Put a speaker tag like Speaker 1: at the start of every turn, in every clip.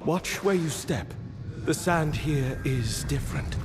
Speaker 1: Watch where you step. The sand here is different.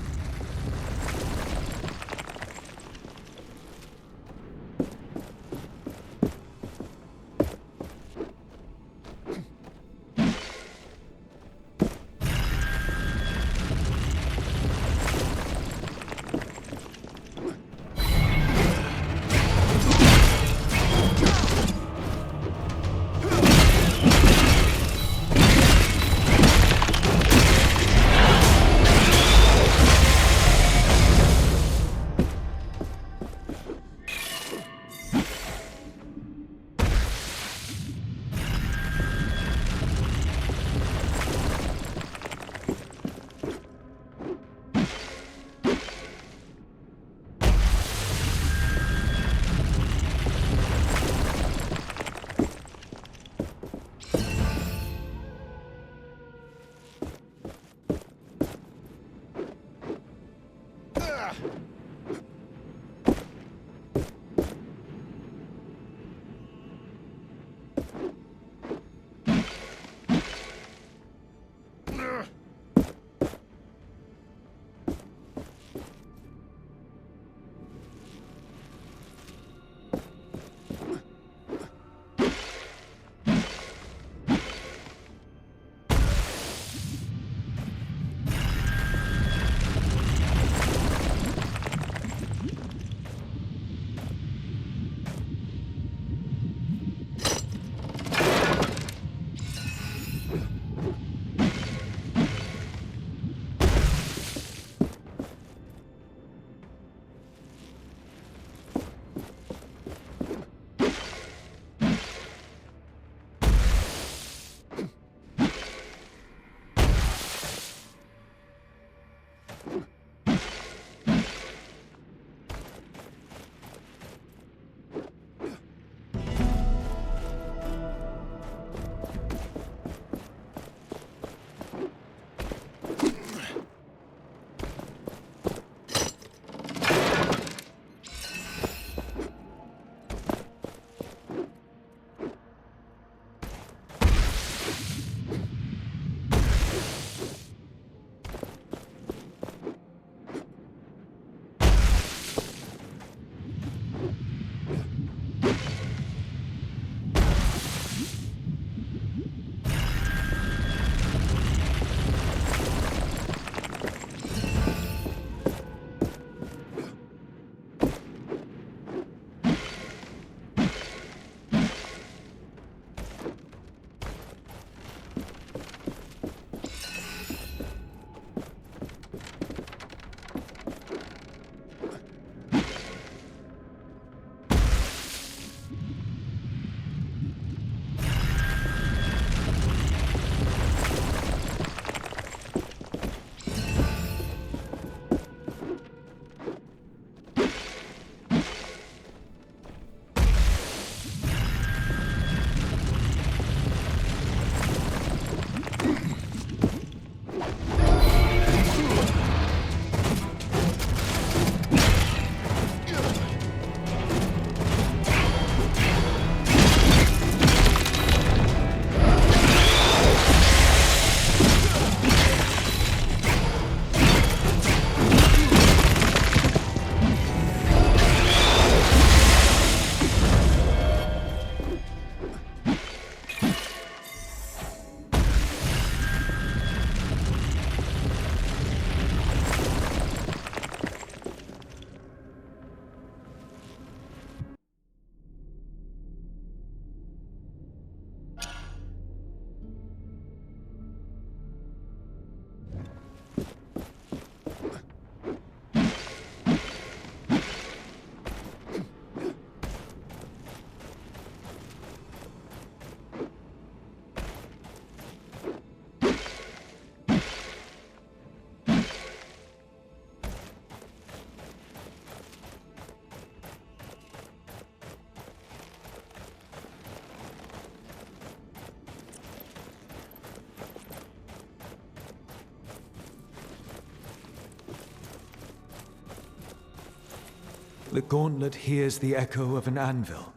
Speaker 1: The gauntlet hears the echo of an anvil.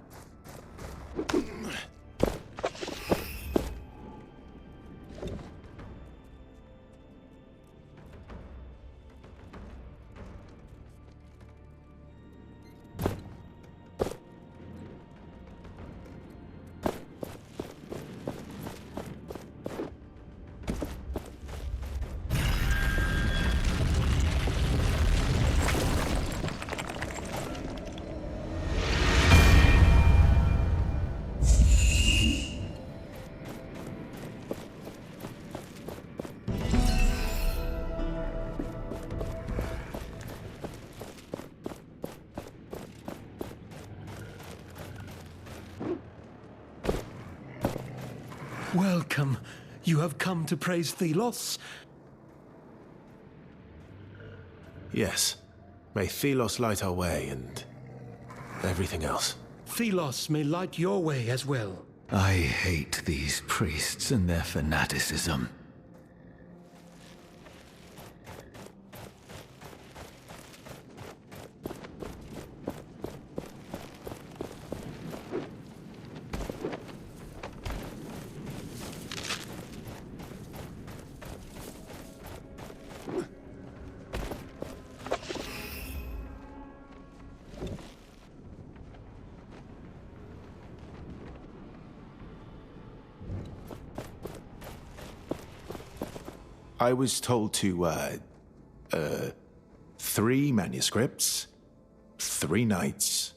Speaker 1: Welcome. You have come to praise Thelos?
Speaker 2: Yes. May Thelos light our way and everything else.
Speaker 1: Thelos may light your way as well.
Speaker 3: I hate these priests and their fanaticism.
Speaker 2: I was told to, 3 manuscripts, 3 nights,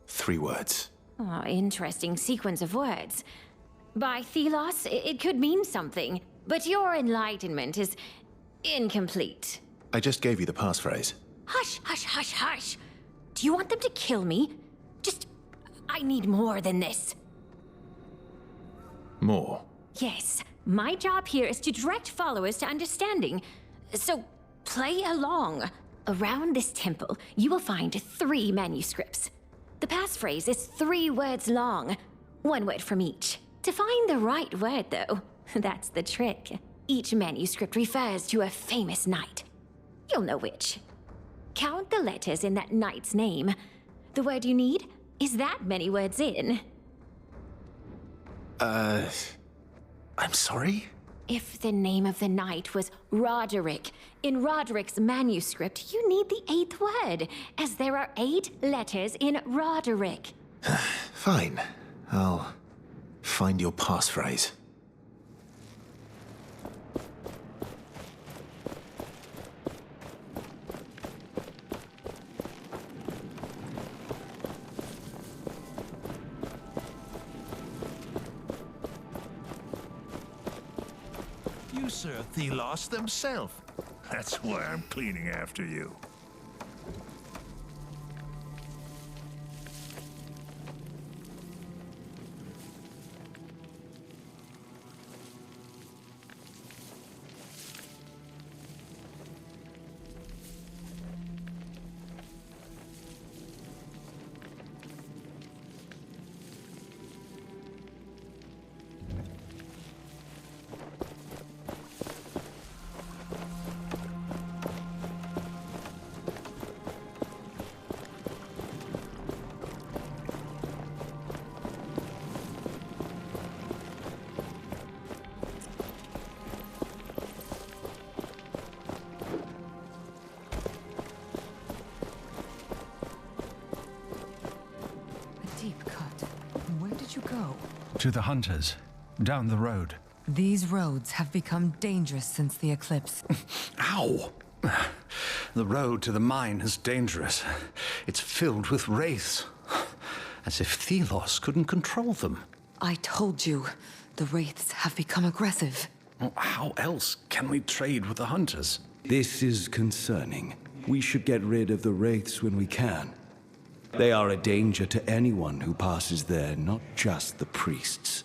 Speaker 2: 3 words.
Speaker 4: Oh, interesting sequence of words. By Thelos, it could mean something, but your enlightenment is incomplete.
Speaker 2: I just gave you the passphrase.
Speaker 4: Hush, hush, hush, hush. Do you want them to kill me? I need more than this.
Speaker 2: More.
Speaker 4: Yes, my job here is to direct followers to understanding. So, play along. Around this temple, you will find 3 manuscripts. The passphrase is 3 words long, 1 word from each. To find the right word, though, that's the trick. Each manuscript refers to a famous knight. You'll know which. Count the letters in that knight's name. The word you need is that many words in.
Speaker 2: I'm sorry?
Speaker 4: If the name of the knight was Roderick, in Roderick's manuscript, you need the 8th word, as there are 8 letters in Roderick.
Speaker 2: Fine. I'll find your passphrase.
Speaker 5: You serve Thelos themselves. That's why I'm cleaning after you.
Speaker 6: Deep cut. Where did you go?
Speaker 7: To the hunters, down the road.
Speaker 6: These roads have become dangerous since the eclipse.
Speaker 7: Ow! The road to the mine is dangerous. It's filled with wraiths. As if Thelos couldn't control them.
Speaker 6: I told you, the wraiths have become aggressive.
Speaker 7: Well, how else can we trade with the hunters?
Speaker 3: This is concerning. We should get rid of the wraiths when we can. They are a danger to anyone who passes there, not just the priests.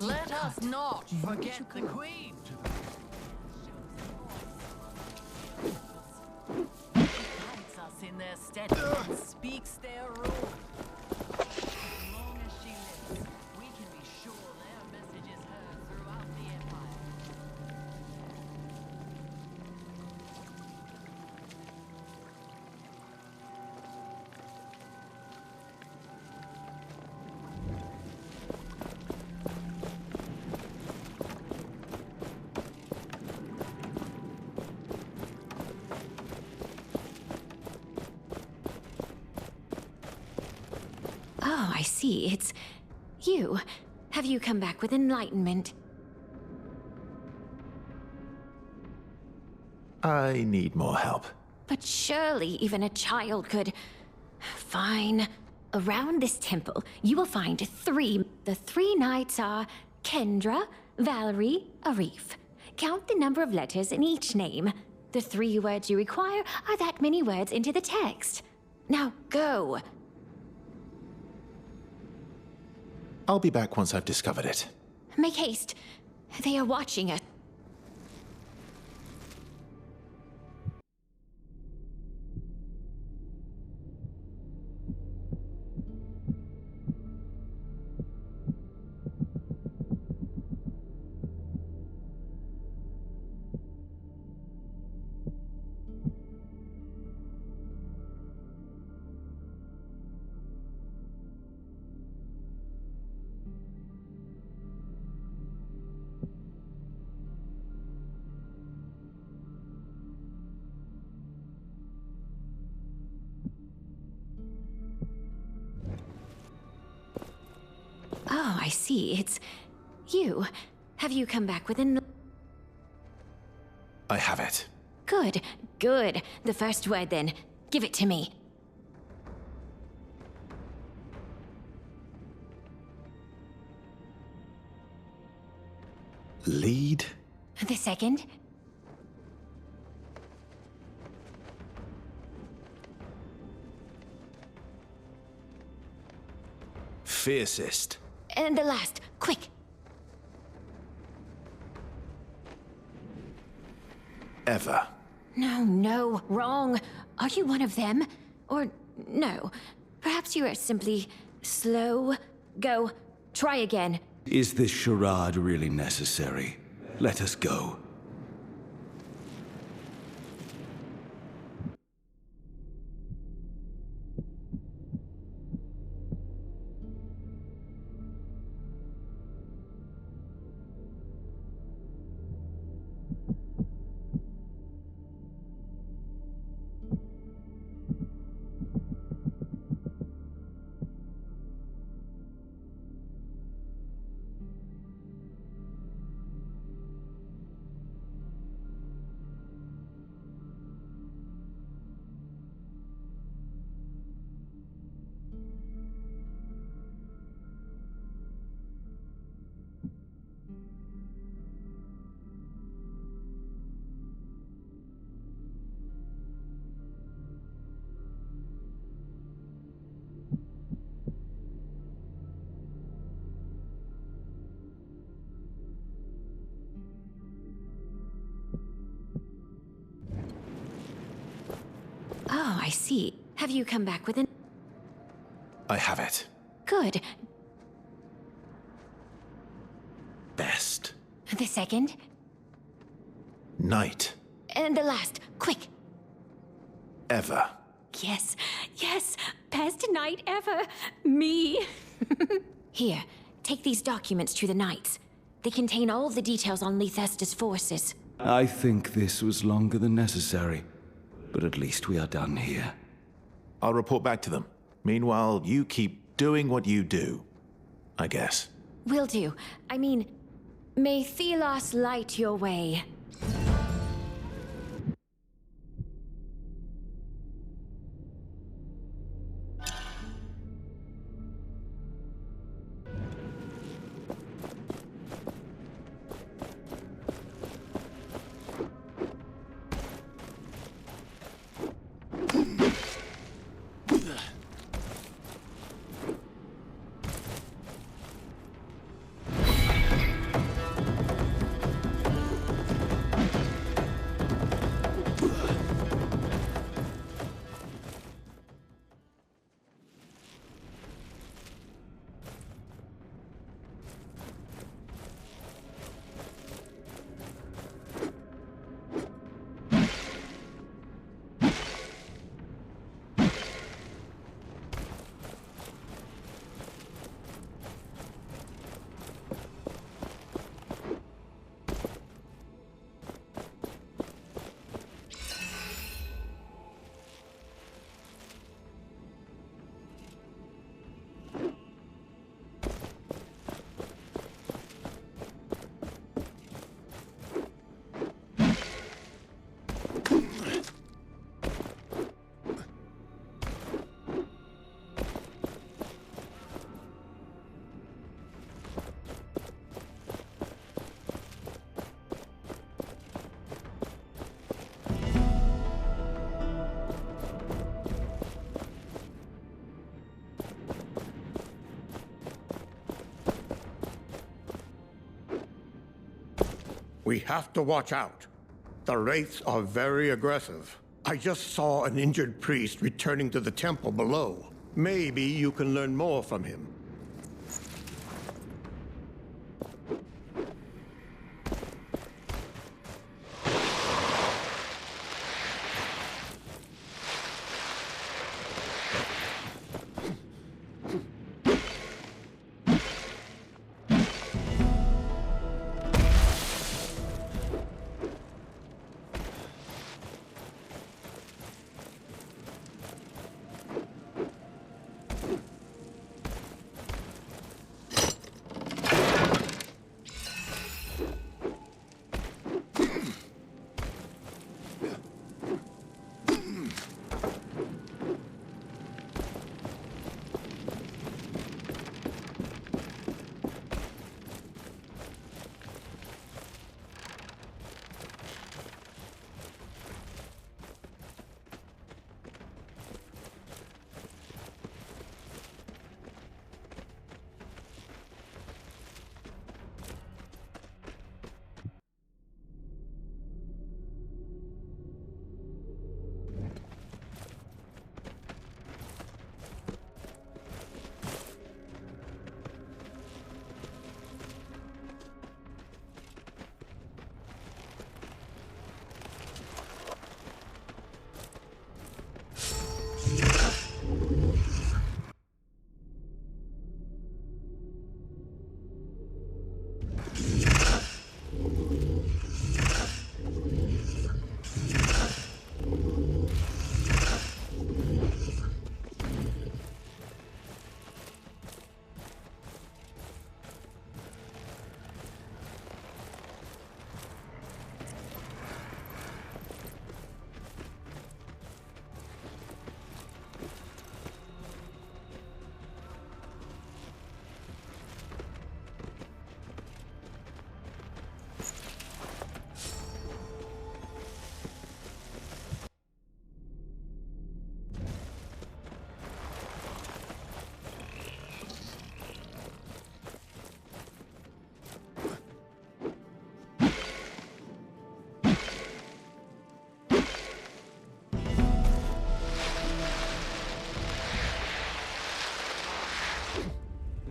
Speaker 8: Let us not forget the Queen. Hides us in their stead. Dead one speaks their rule. As long as she lives, we can be sure their message is heard throughout the Empire.
Speaker 4: Oh, I see. It's you. Have you come back with enlightenment?
Speaker 2: I need more help.
Speaker 4: But surely even a child could... Fine. Around this temple, you will find three. The three knights are Kendra, Valerie, Arif. Count the number of letters in each name. The 3 words you require are that many words into the text. Now go.
Speaker 2: I'll be back once I've discovered it.
Speaker 4: Make haste. They are watching us. Oh, I see. It's you. Have you come back with
Speaker 2: I have it.
Speaker 4: Good, good. The first word then. Give it to me.
Speaker 2: Lead?
Speaker 4: The second?
Speaker 2: Fiercest.
Speaker 4: And the last. Quick.
Speaker 2: Ever.
Speaker 4: No, no, wrong. Are you one of them? Or no? Perhaps you are simply slow. Go. Try again.
Speaker 3: Is this charade really necessary? Let us go.
Speaker 4: Oh, I see. Have you come back with an...
Speaker 2: I have it.
Speaker 4: Good.
Speaker 2: Best.
Speaker 4: The second?
Speaker 2: Night.
Speaker 4: And the last. Quick.
Speaker 2: Ever.
Speaker 4: Yes, yes. Best night ever. Me. Here, take these documents to the Knights. They contain all of the details on Lethesda's forces.
Speaker 3: I think this was longer than necessary, but at least we are done here.
Speaker 2: I'll report back to them. Meanwhile, you keep doing what you do, I guess.
Speaker 4: Will do. I mean, may Thelos light your way.
Speaker 9: We have to watch out. The Wraiths are very aggressive. I just saw an injured priest returning to the temple below. Maybe you can learn more from him.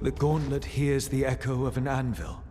Speaker 1: The gauntlet hears the echo of an anvil.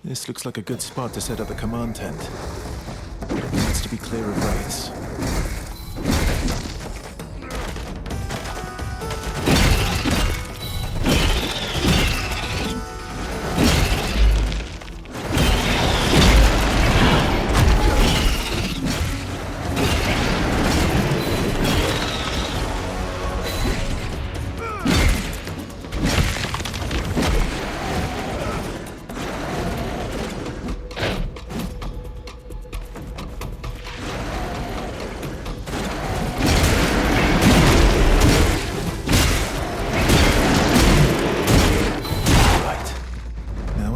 Speaker 2: This looks like a good spot to set up the command tent. Needs to be clear of wraiths.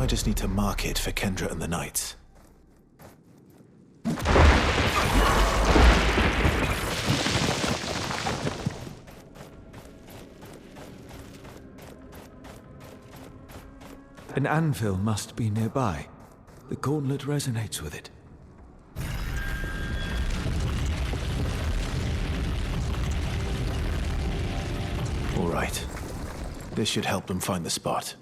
Speaker 2: Just need to mark it for Kendra and the Knights.
Speaker 1: An anvil must be nearby. The gauntlet resonates with it.
Speaker 2: All right. This should help them find the spot.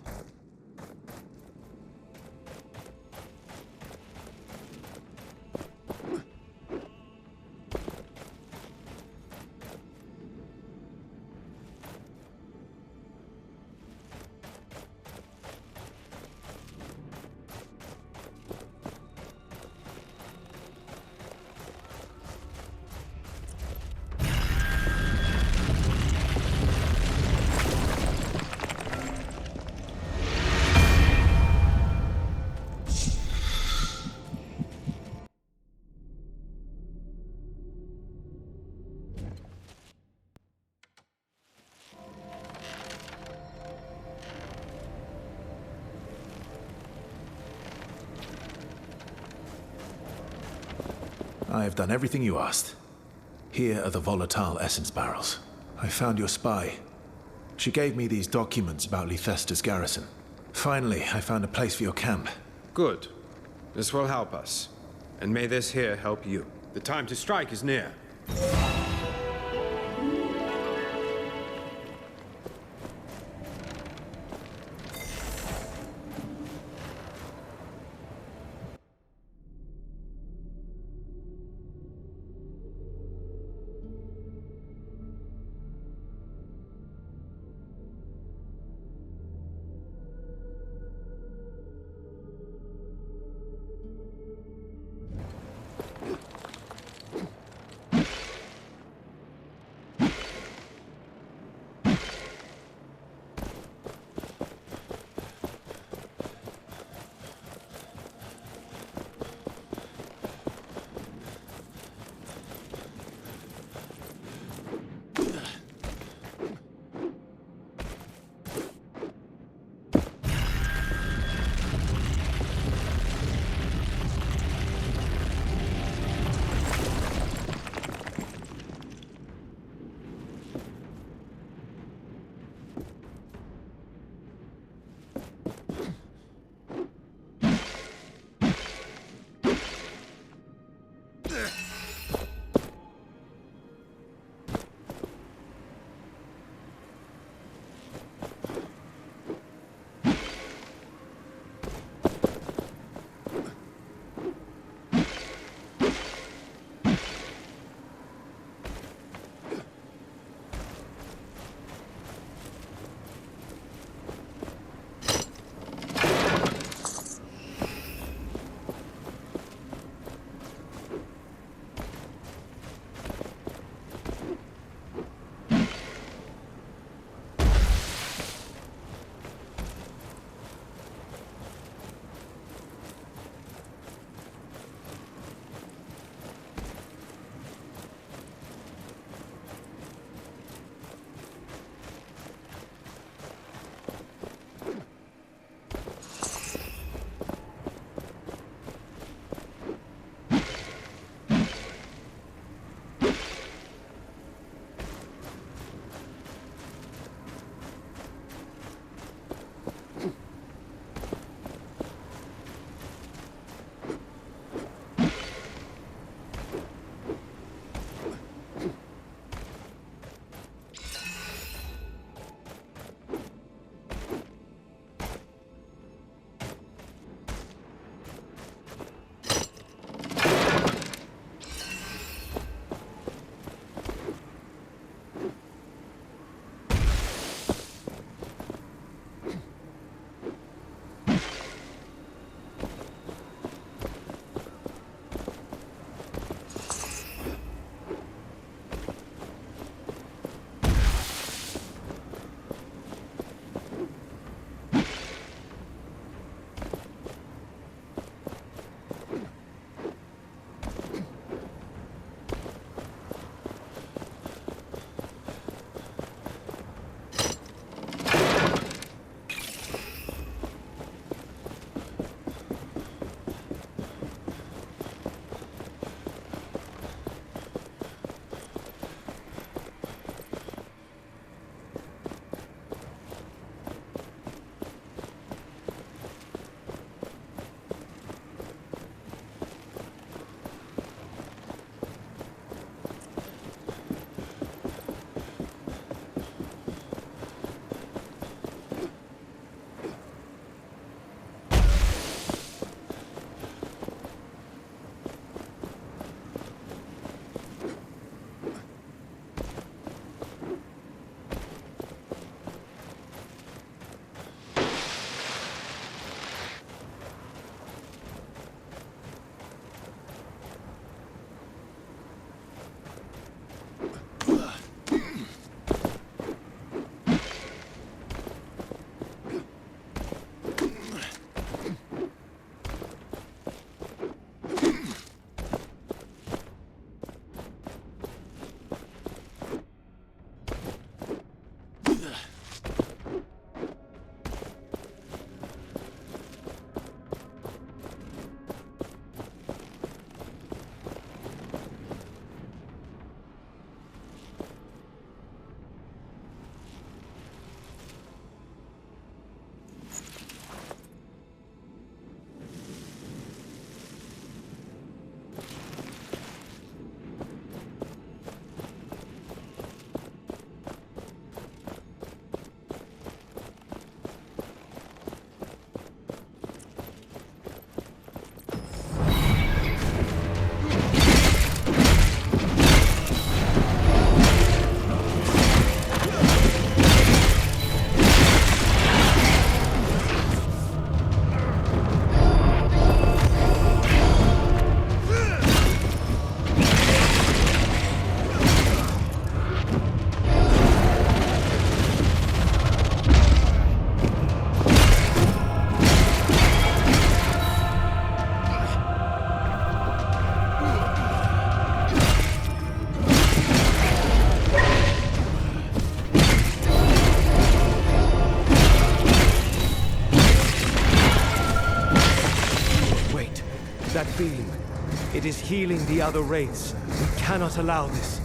Speaker 2: I have done everything you asked. Here are the volatile essence barrels. I found your spy. She gave me these documents about Lythesta's garrison. Finally, I found a place for your camp.
Speaker 10: Good. This will help us. And may this here help you. The time to strike is near.
Speaker 11: beam. It is healing the other wraiths. We cannot allow this.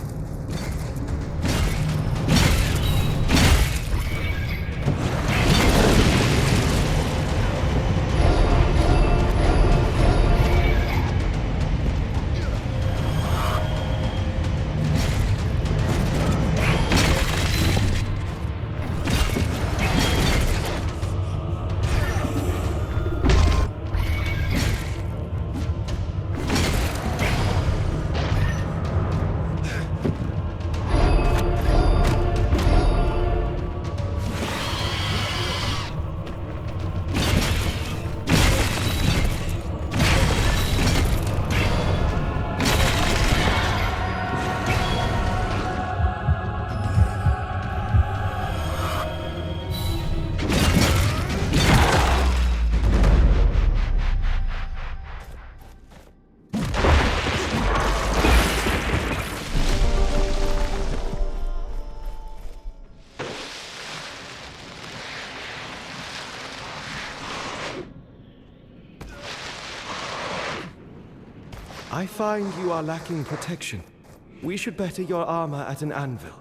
Speaker 11: I find you are lacking protection. We should better your armor at an anvil.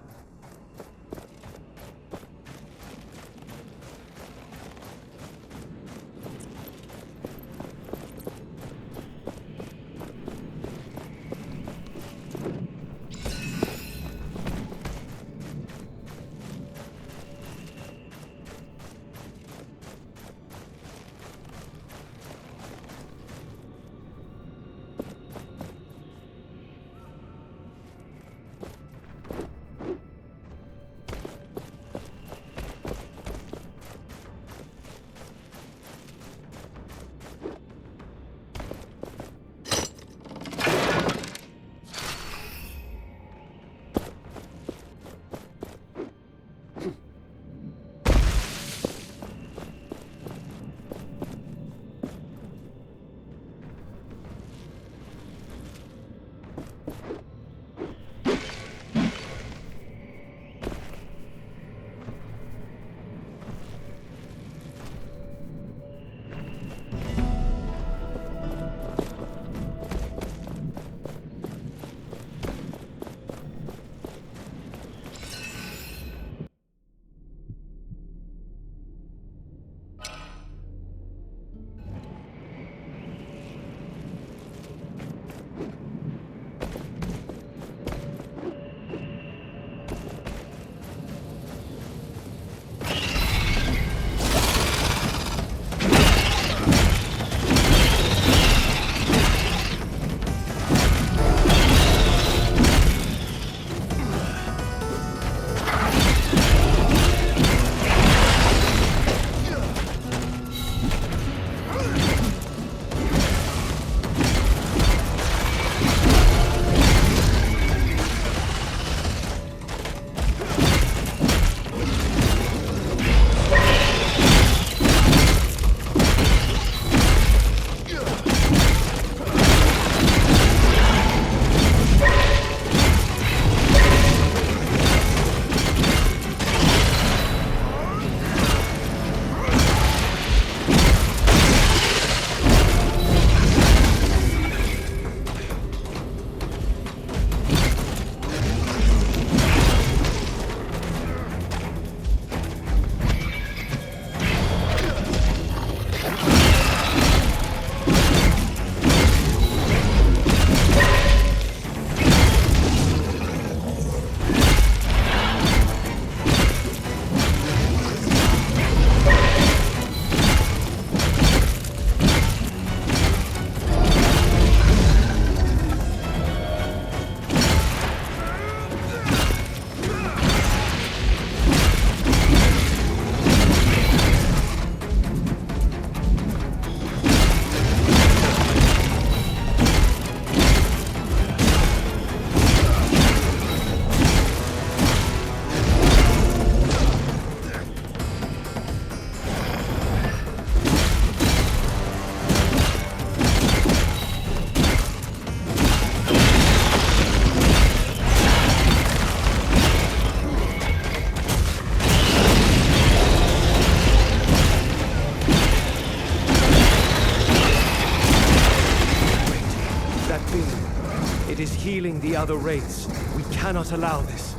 Speaker 11: healing the other wraiths. We cannot allow this.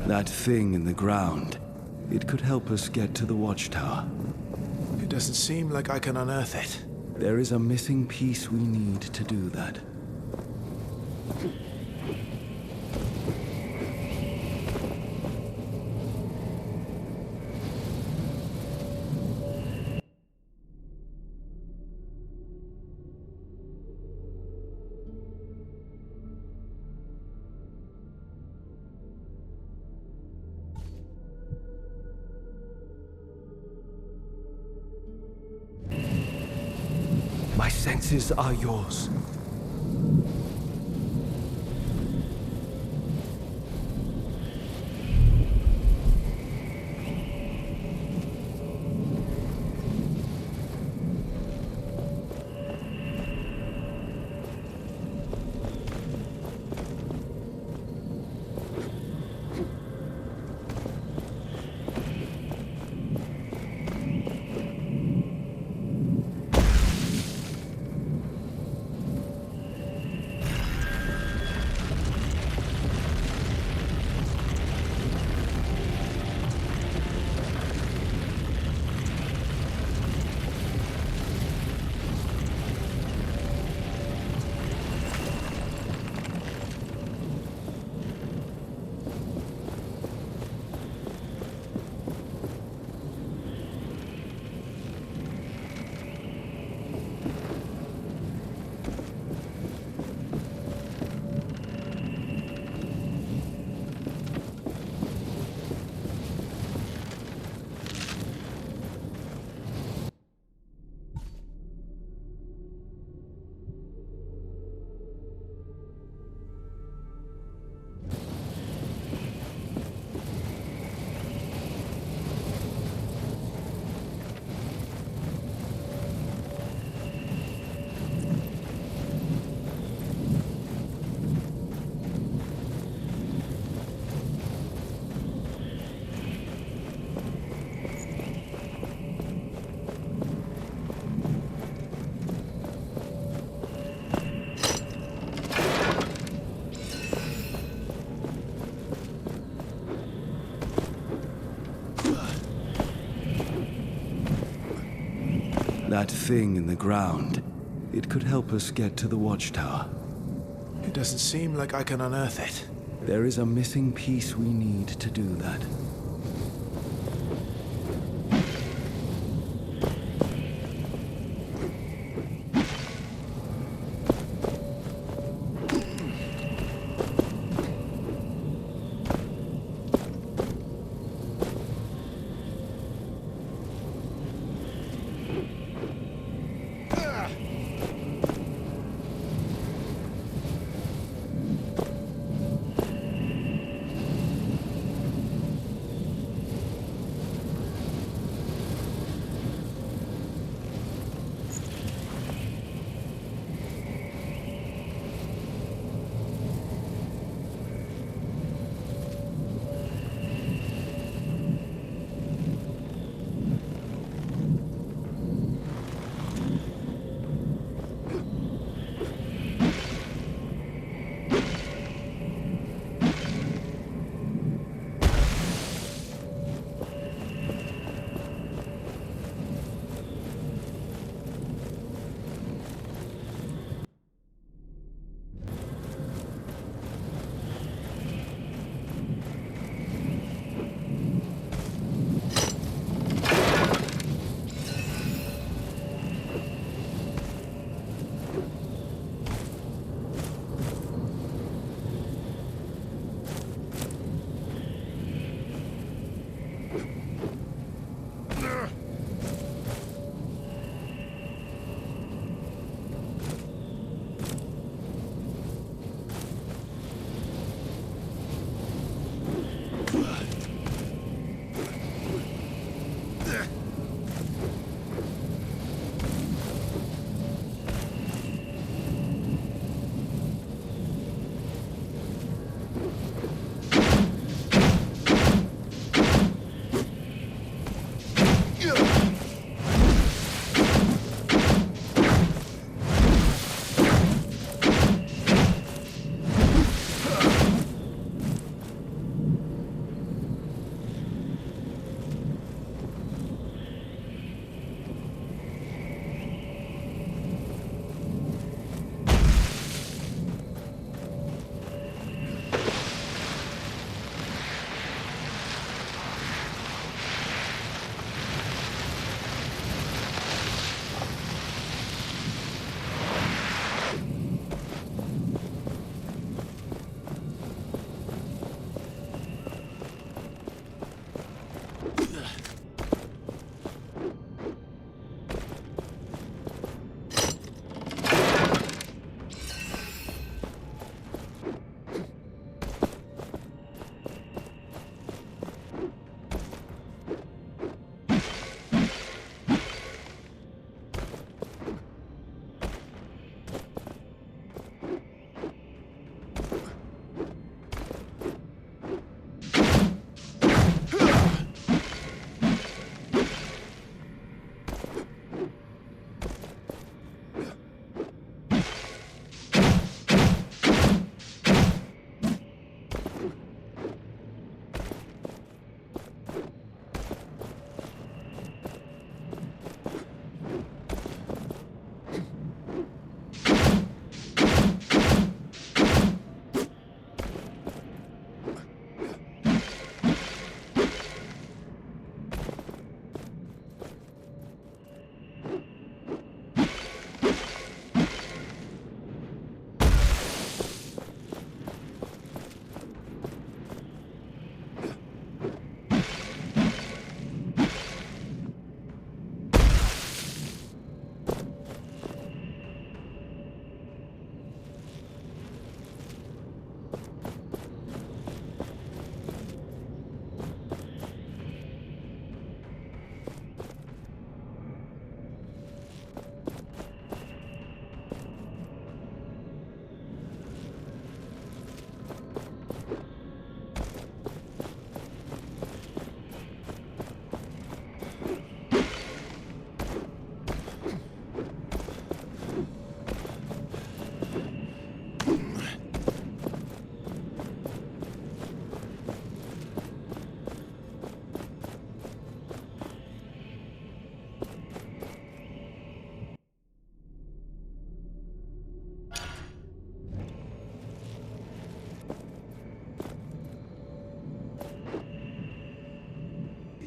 Speaker 3: That thing in the ground. It could help us get to the watchtower.
Speaker 2: It doesn't seem like I can unearth it.
Speaker 3: There is a missing piece we need to do that.
Speaker 11: My senses are yours.
Speaker 3: That thing in the ground. It could help us get to the watchtower.
Speaker 2: It doesn't seem like I can unearth it.
Speaker 3: There is a missing piece we need to do that.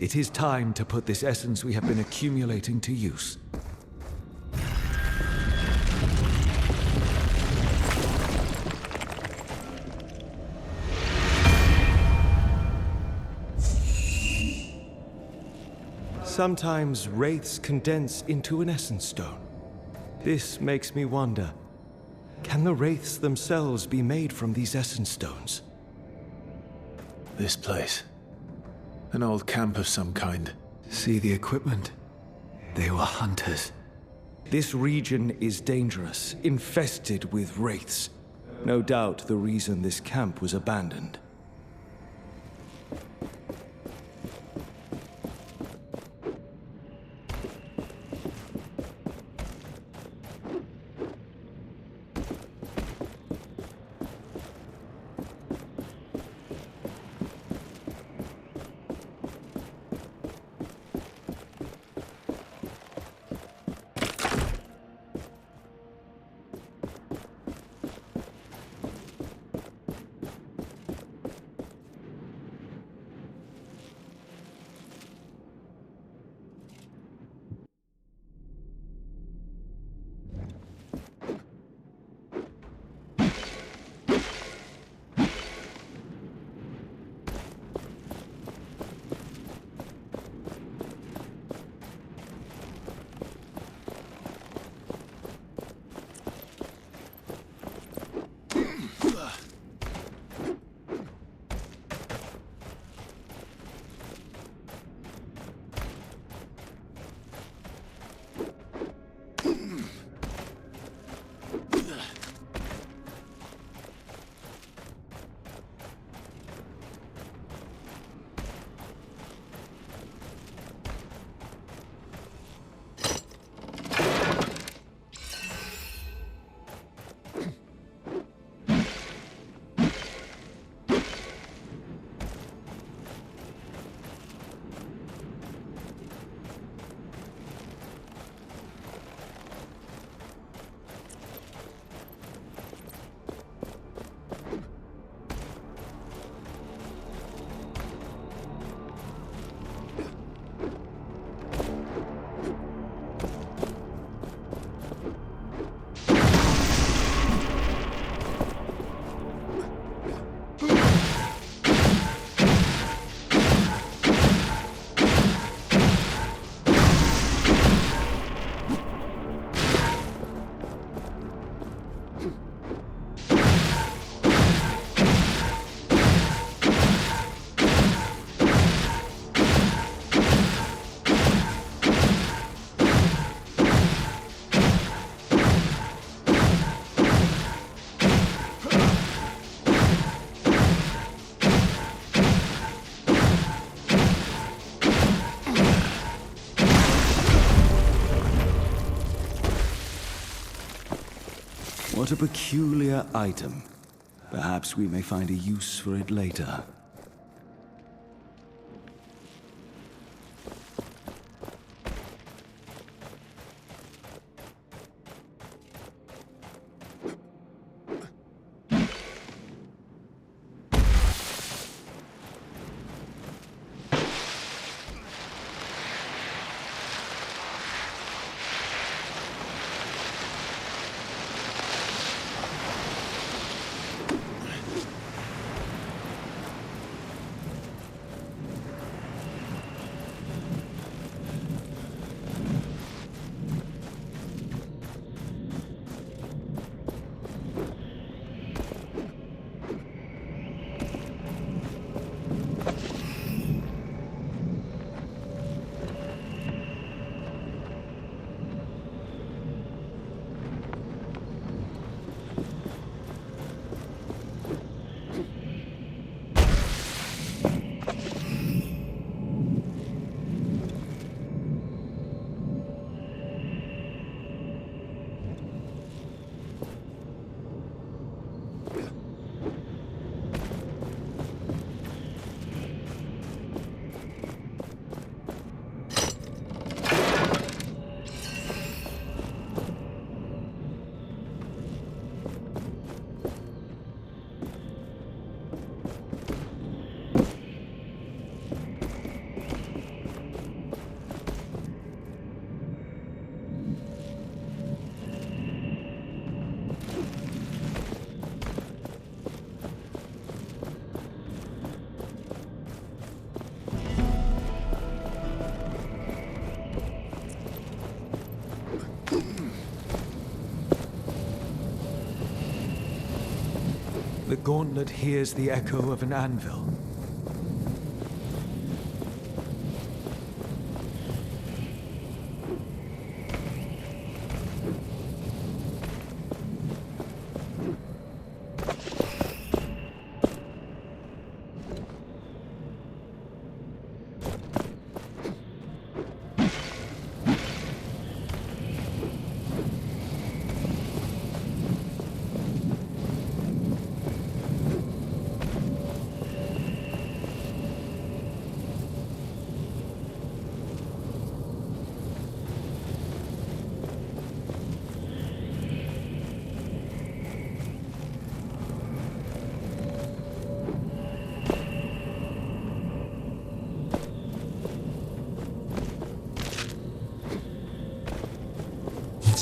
Speaker 1: It is time to put this essence we have been accumulating to use.
Speaker 11: Sometimes wraiths condense into an essence stone. This makes me wonder, can the wraiths themselves be made from these essence stones?
Speaker 2: This place. An old camp of some kind.
Speaker 1: See the equipment? They were hunters.
Speaker 11: This region is dangerous, infested with wraiths. No doubt the reason this camp was abandoned.
Speaker 3: What a peculiar item. Perhaps we may find a use for it later.
Speaker 1: The gauntlet hears the echo of an anvil.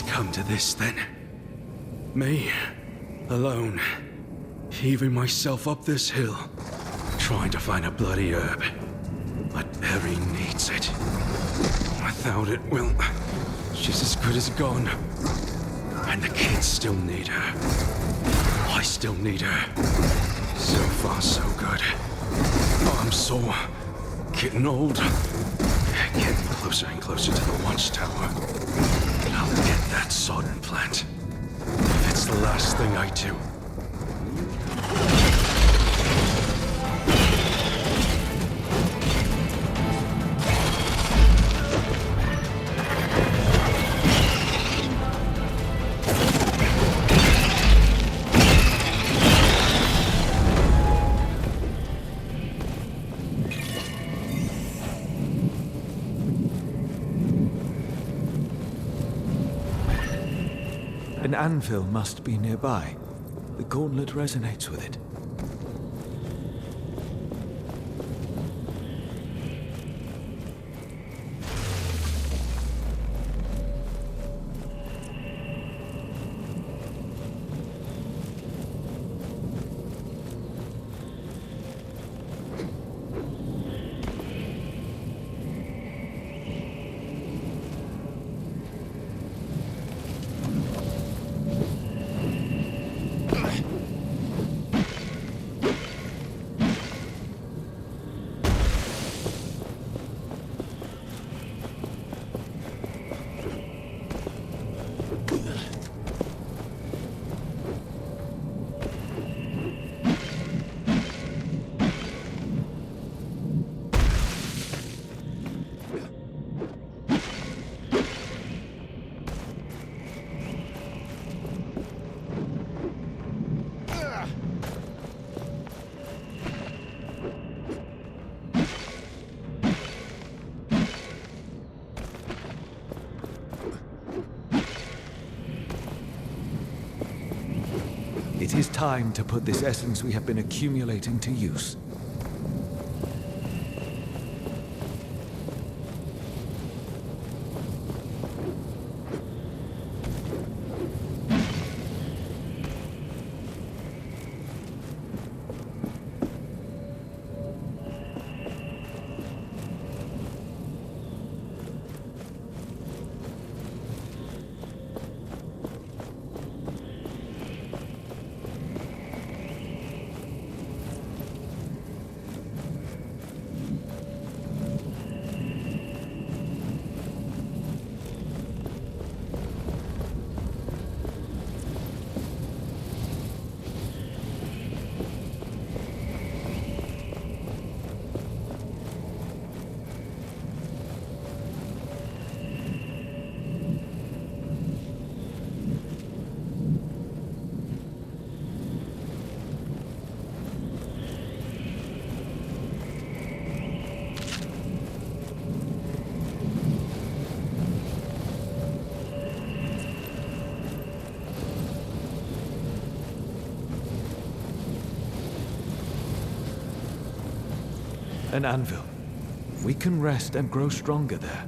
Speaker 3: Come to this, then. Me, alone, heaving myself up this hill, trying to find a bloody herb. But Perry needs it. Without it, well, she's as good as gone. And the kids still need her. I still need her. So far, so good. I'm sore, getting old, getting closer and closer to the watchtower. I'll get that soldering plant. If it's the last thing I do.
Speaker 1: An anvil must be nearby. The gauntlet resonates with it. It is time to put this essence we have been accumulating to use. An anvil. We can rest and grow stronger there.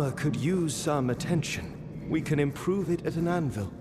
Speaker 11: armor could use some attention. We can improve it at an anvil.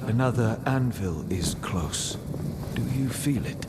Speaker 1: Another anvil is close. Do you feel it?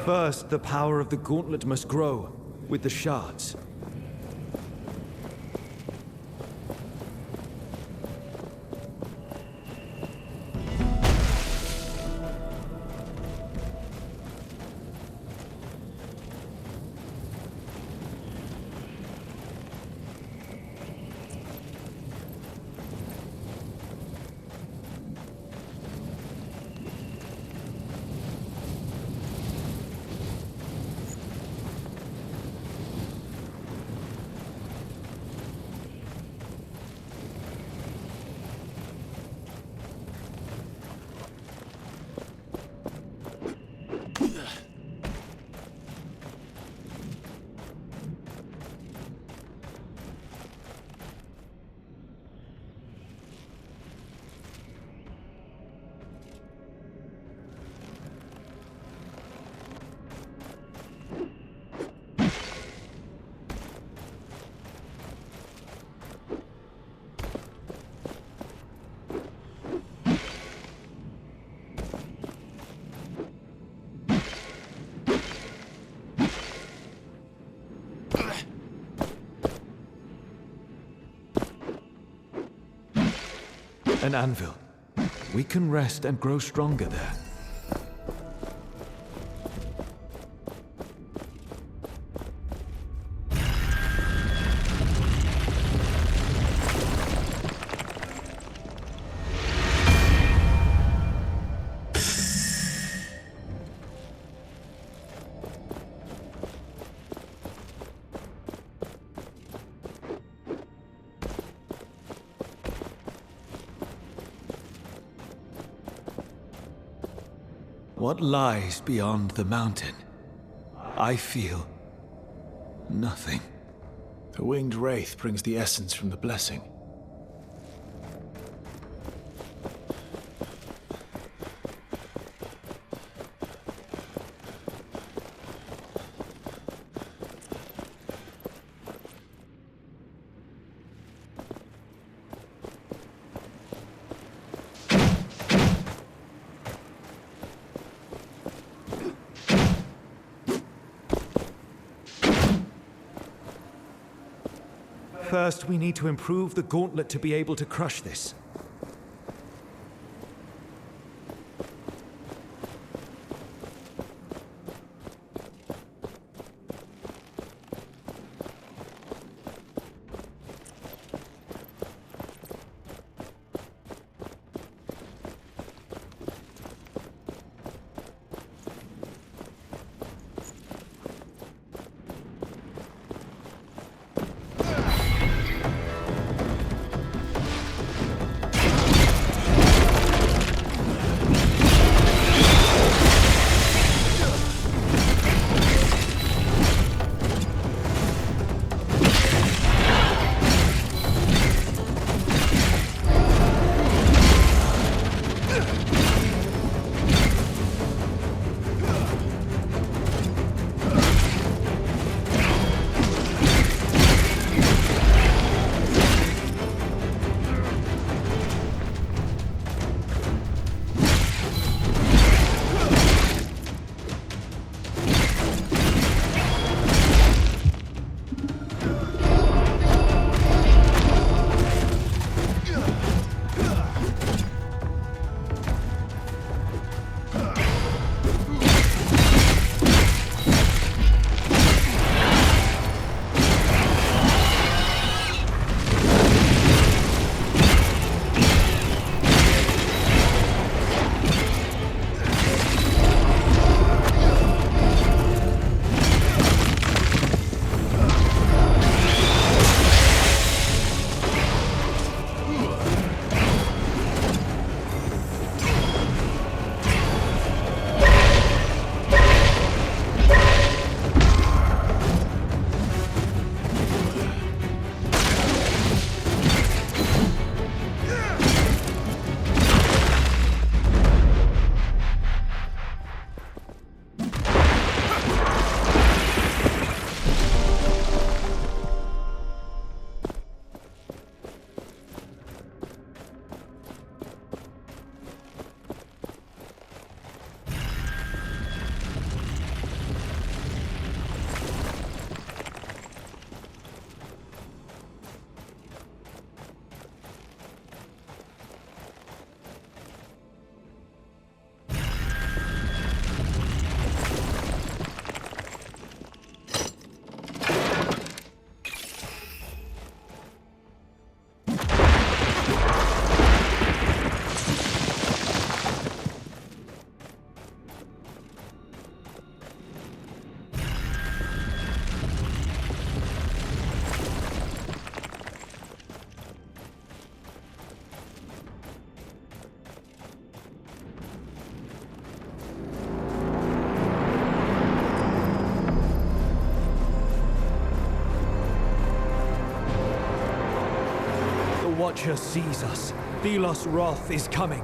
Speaker 11: First, the power of the gauntlet must grow with the shards.
Speaker 1: An anvil. We can rest and grow stronger there. What lies beyond the mountain? I feel nothing.
Speaker 2: The winged wraith brings the essence from the blessing.
Speaker 11: First, we need to improve the gauntlet to be able to crush this. Watcher sees us. Thelos' wrath is coming.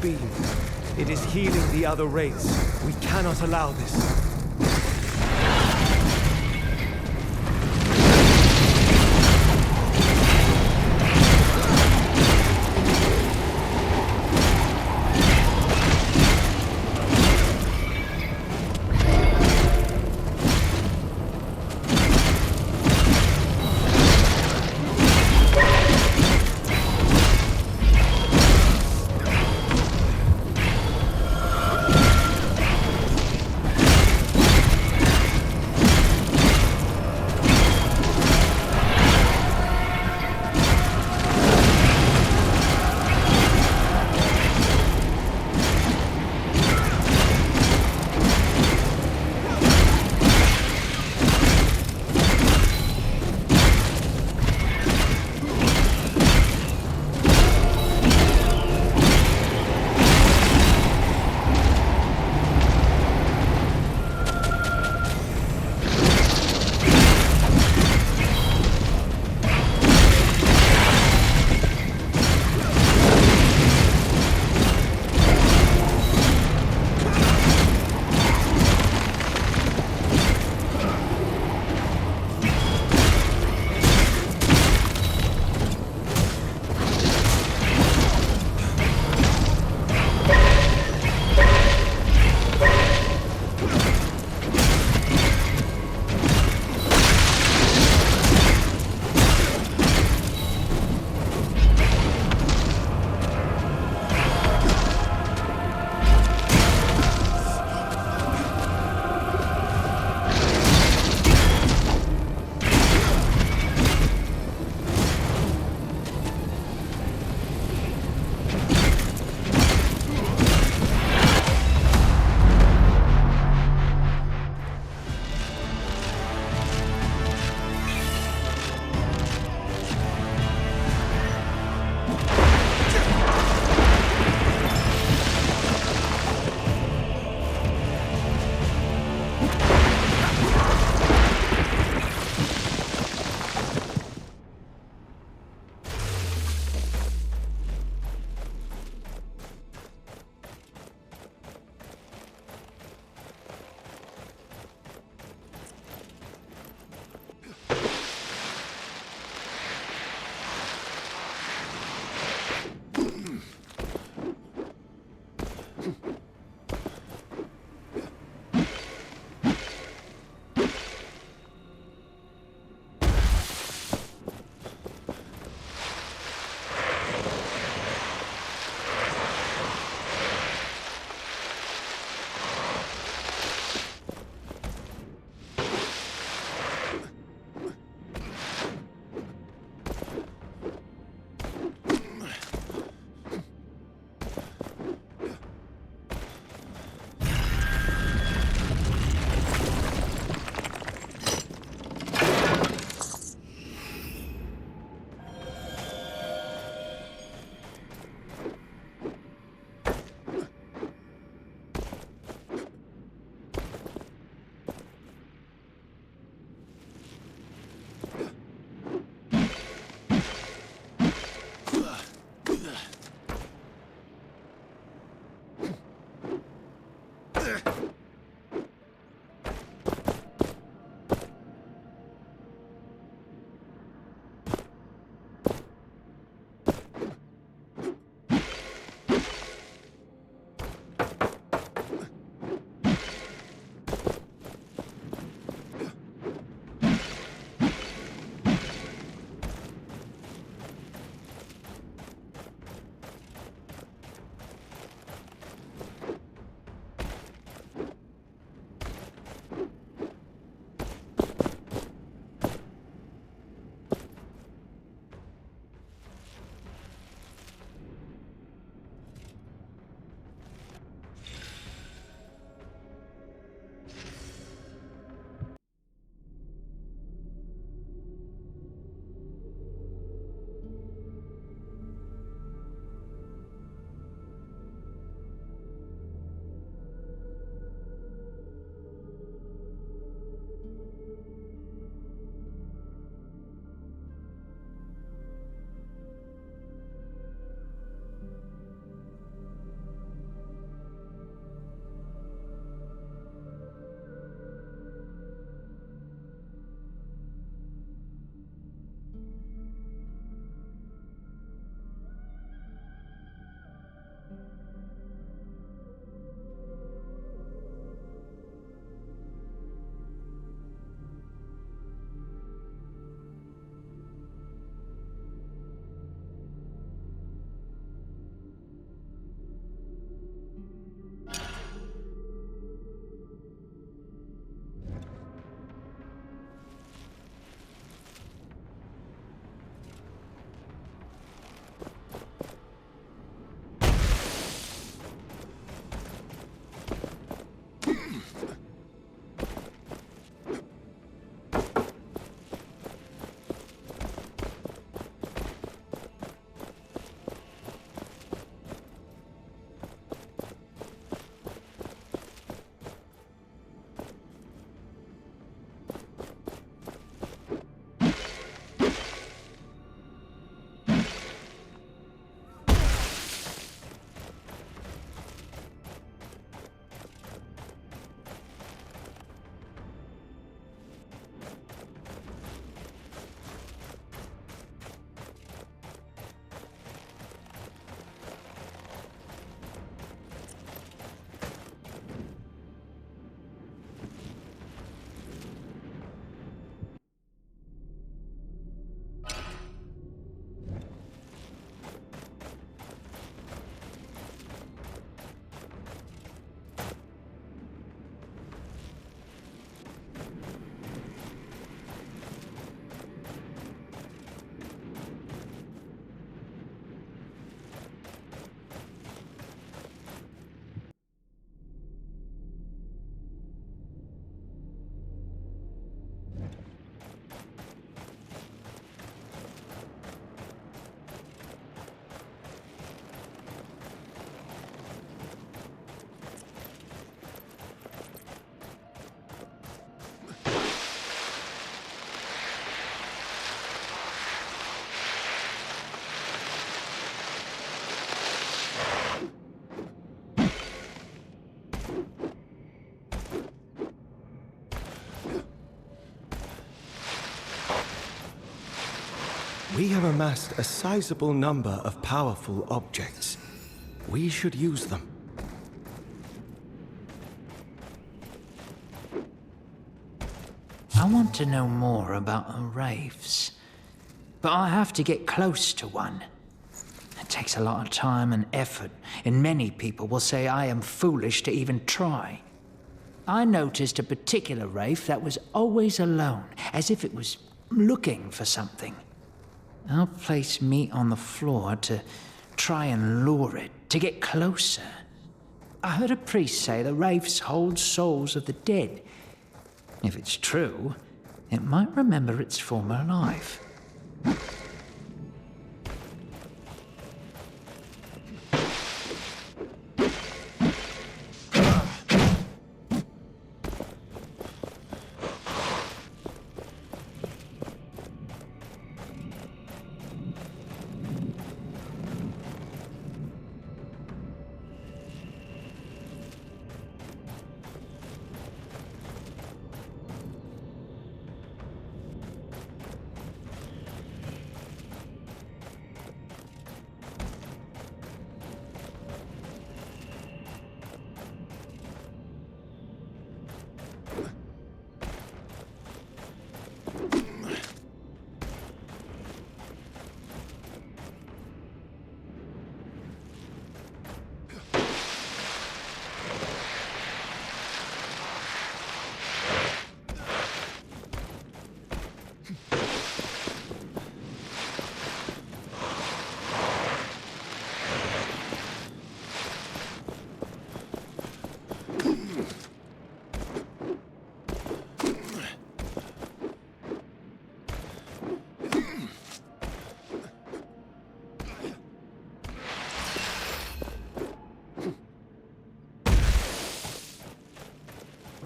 Speaker 11: beam. It is healing the other wraiths. We cannot allow this. We have amassed a sizable number of powerful objects. We should use them.
Speaker 12: I want to know more about wraiths, but I have to get close to one. It takes a lot of time and effort, and many people will say I am foolish to even try. I noticed a particular wraith that was always alone, as if it was looking for something. I'll place meat on the floor to try and lure it, to get closer. I heard a priest say the wraiths hold souls of the dead. If it's true, it might remember its former life.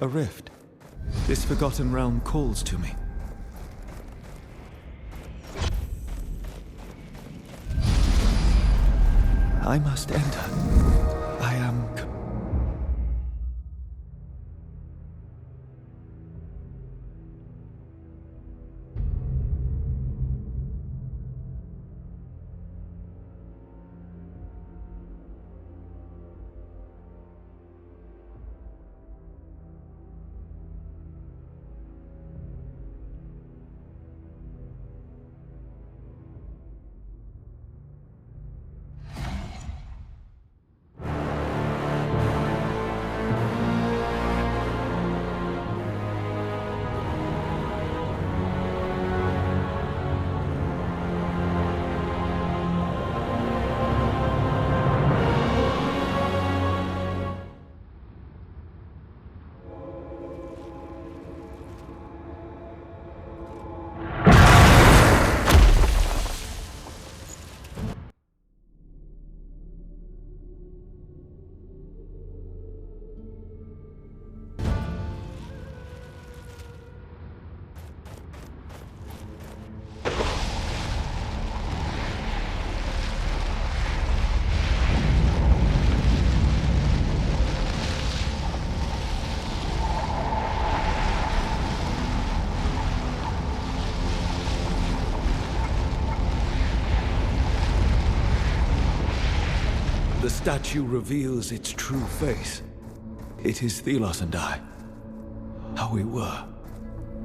Speaker 1: A rift. This forgotten realm calls to me. I must enter. I am... The statue reveals its true face. It is Thelos and I. How we were.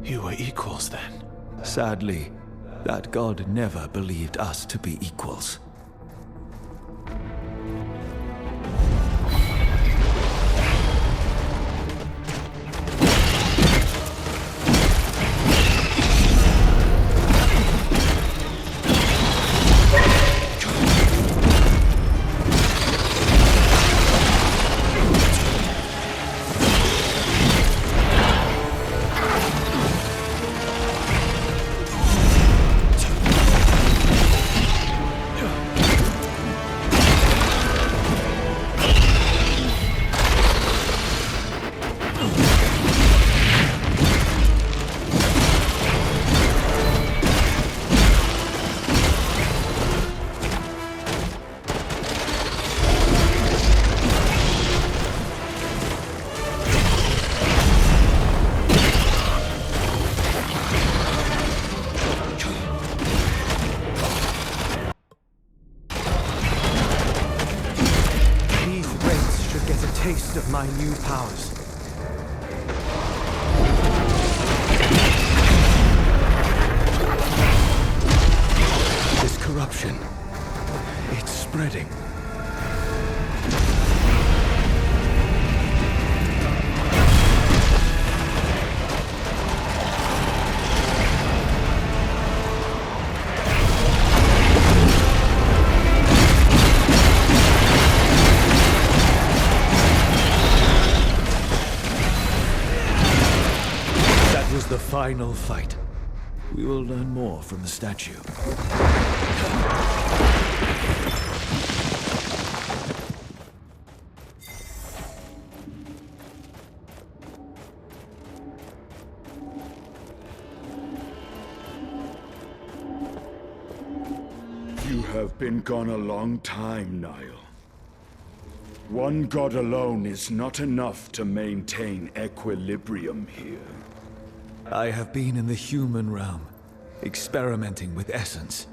Speaker 2: You were equals then.
Speaker 1: Sadly, that god never believed us to be equals.
Speaker 11: taste of my new powers. This corruption, it's spreading. The final fight. We will learn more from the statue.
Speaker 13: You have been gone a long time, Niall. One god alone is not enough to maintain equilibrium here.
Speaker 1: I have been in the human realm, experimenting with essence.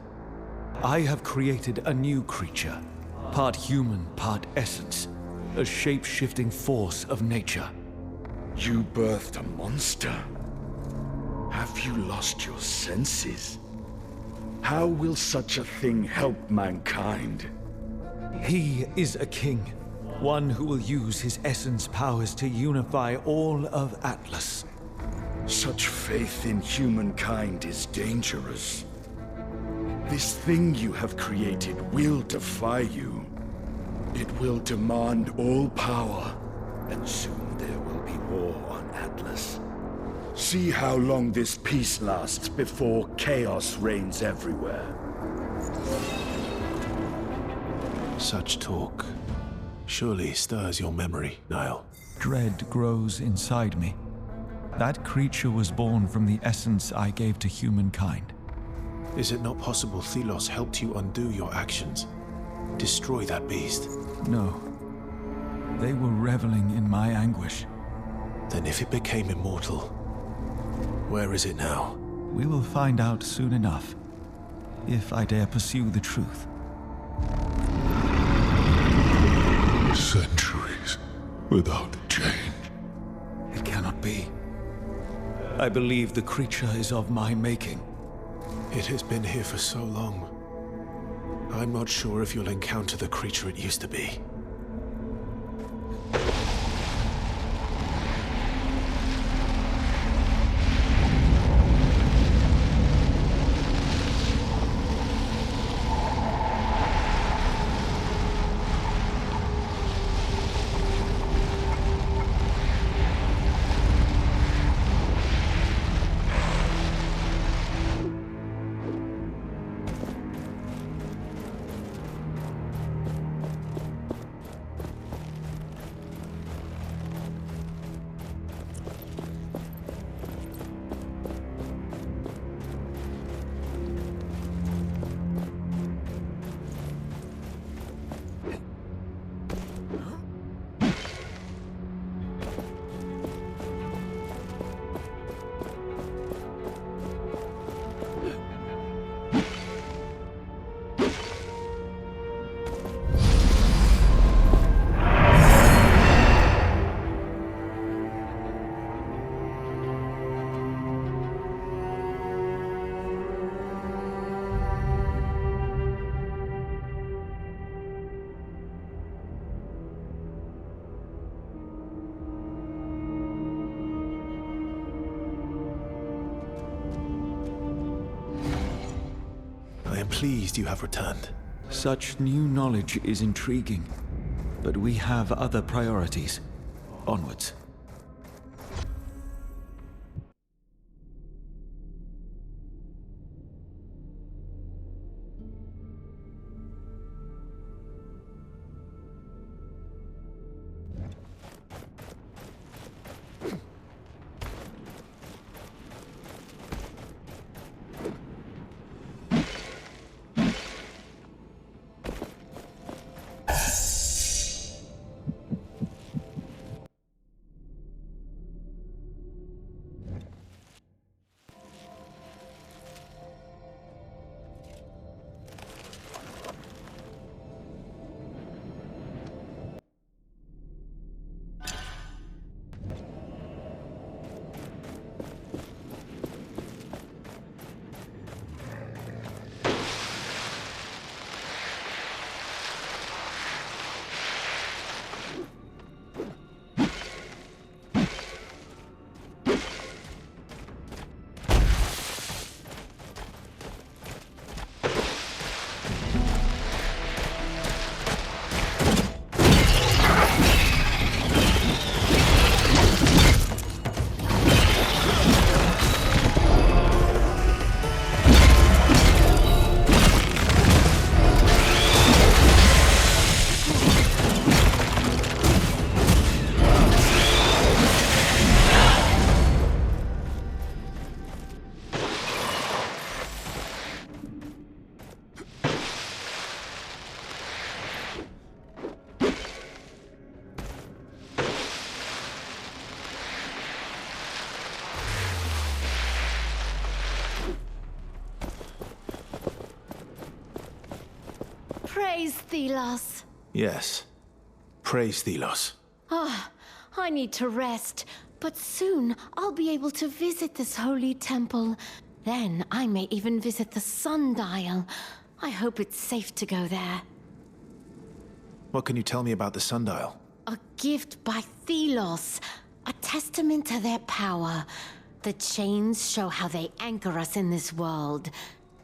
Speaker 1: I have created a new creature, part human, part essence, a shape-shifting force of nature.
Speaker 13: You birthed a monster? Have you lost your senses? How will such a thing help mankind?
Speaker 1: He is a king, one who will use his essence powers to unify all of Atlas.
Speaker 13: Such faith in humankind is dangerous. This thing you have created will defy you. It will demand all power, and soon there will be war on Atlas. See how long this peace lasts before chaos reigns everywhere.
Speaker 2: Such talk surely stirs your memory, Niall.
Speaker 1: Dread grows inside me. That creature was born from the essence I gave to humankind.
Speaker 2: Is it not possible Thelos helped you undo your actions? Destroy that beast?
Speaker 1: No. They were reveling in my anguish.
Speaker 2: Then if it became immortal, where is it now?
Speaker 1: We will find out soon enough, if I dare pursue the truth.
Speaker 5: Centuries without change.
Speaker 1: It cannot be. I believe the creature is of my making.
Speaker 2: It has been here for so long. I'm not sure if you'll encounter the creature it used to be. I am pleased you have returned.
Speaker 1: Such new knowledge is intriguing, but we have other priorities. Onwards.
Speaker 14: Praise Thelos.
Speaker 2: Yes. Praise Thelos.
Speaker 14: Ah, I need to rest, but soon I'll be able to visit this holy temple. Then I may even visit the sundial. I hope it's safe to go there.
Speaker 2: What can you tell me about the sundial?
Speaker 14: A gift by Thelos, a testament to their power. The chains show how they anchor us in this world.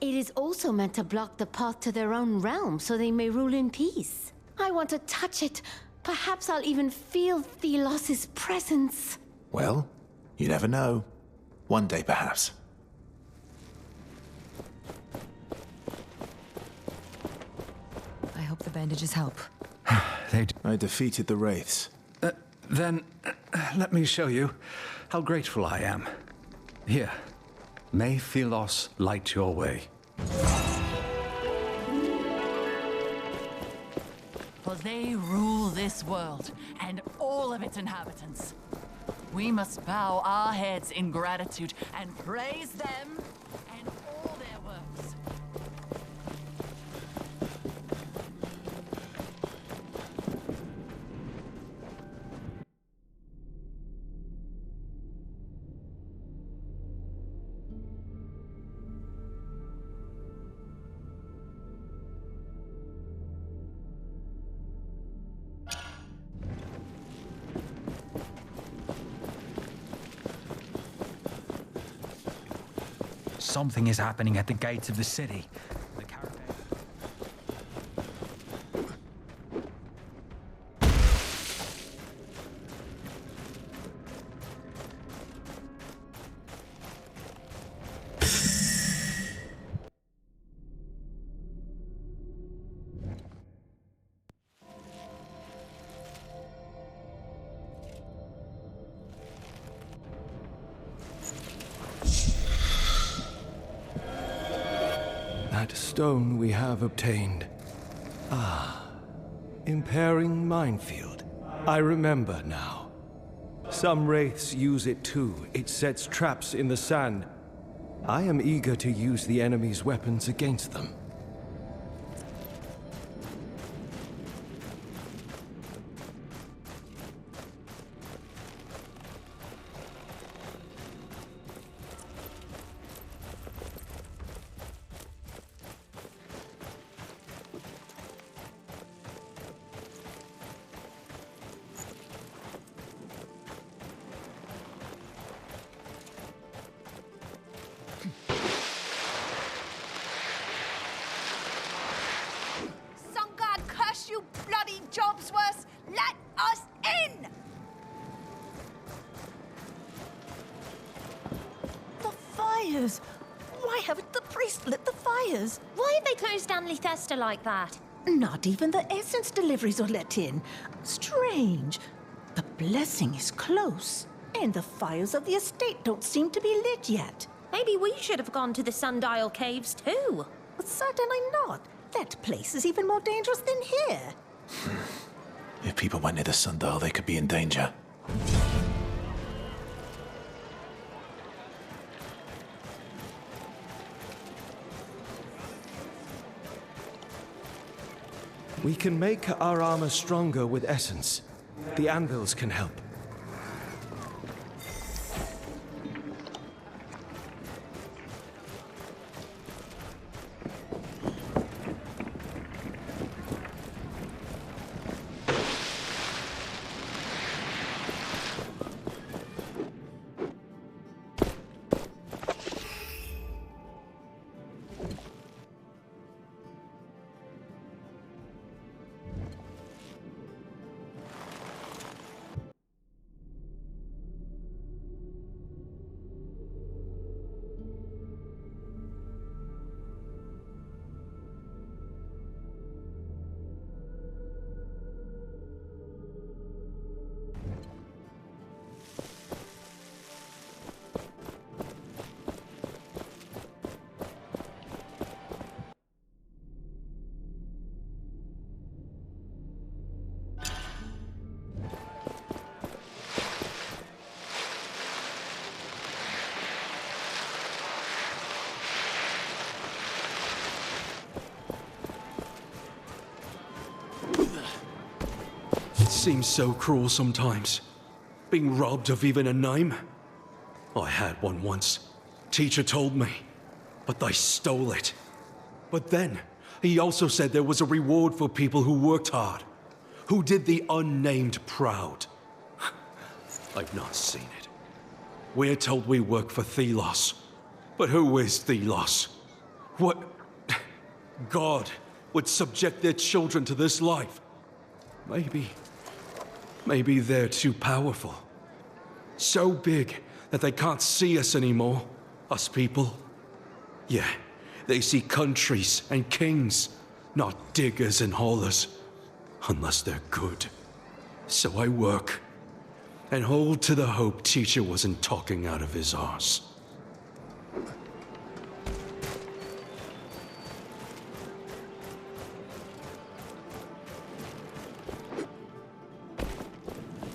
Speaker 14: It is also meant to block the path to their own realm so they may rule in peace. I want to touch it. Perhaps I'll even feel Thelos' presence.
Speaker 2: Well, you never know. One day, perhaps.
Speaker 6: I hope the bandages help.
Speaker 2: I defeated the Wraiths.
Speaker 7: Then, let me show you how grateful I am. Here, may Thelos light your way.
Speaker 8: For they rule this world and all of its inhabitants. We must bow our heads in gratitude and praise them and all their works.
Speaker 12: Something is happening at the gates of the city. The caravan...
Speaker 11: That stone we have obtained. Ah, impairing minefield. I remember now. Some wraiths use it too. It sets traps in the sand. I am eager to use the enemy's weapons against them.
Speaker 15: Why haven't the priest lit the fires?
Speaker 4: Why have they closed down Lethesta like that?
Speaker 15: Not even the essence deliveries are let in. Strange. The blessing is close, and the fires of the estate don't seem to be lit yet.
Speaker 4: Maybe we should have gone to the Sundial Caves too.
Speaker 15: Certainly not. That place is even more dangerous than here.
Speaker 2: If people went near the sundial, they could be in danger.
Speaker 11: We can make our armor stronger with essence. The anvils can help.
Speaker 3: It seems so cruel sometimes, being robbed of even a name. I had one once. Teacher told me, but they stole it. But then, he also said there was a reward for people who worked hard, who did the unnamed proud. I've not seen it. We're told we work for Thelos, but who is Thelos? What god would subject their children to this life? Maybe they're too powerful. So big that they can't see us anymore, us people. Yeah, they see countries and kings, not diggers and haulers, unless they're good. So I work, and hold to the hope Teacher wasn't talking out of his arse.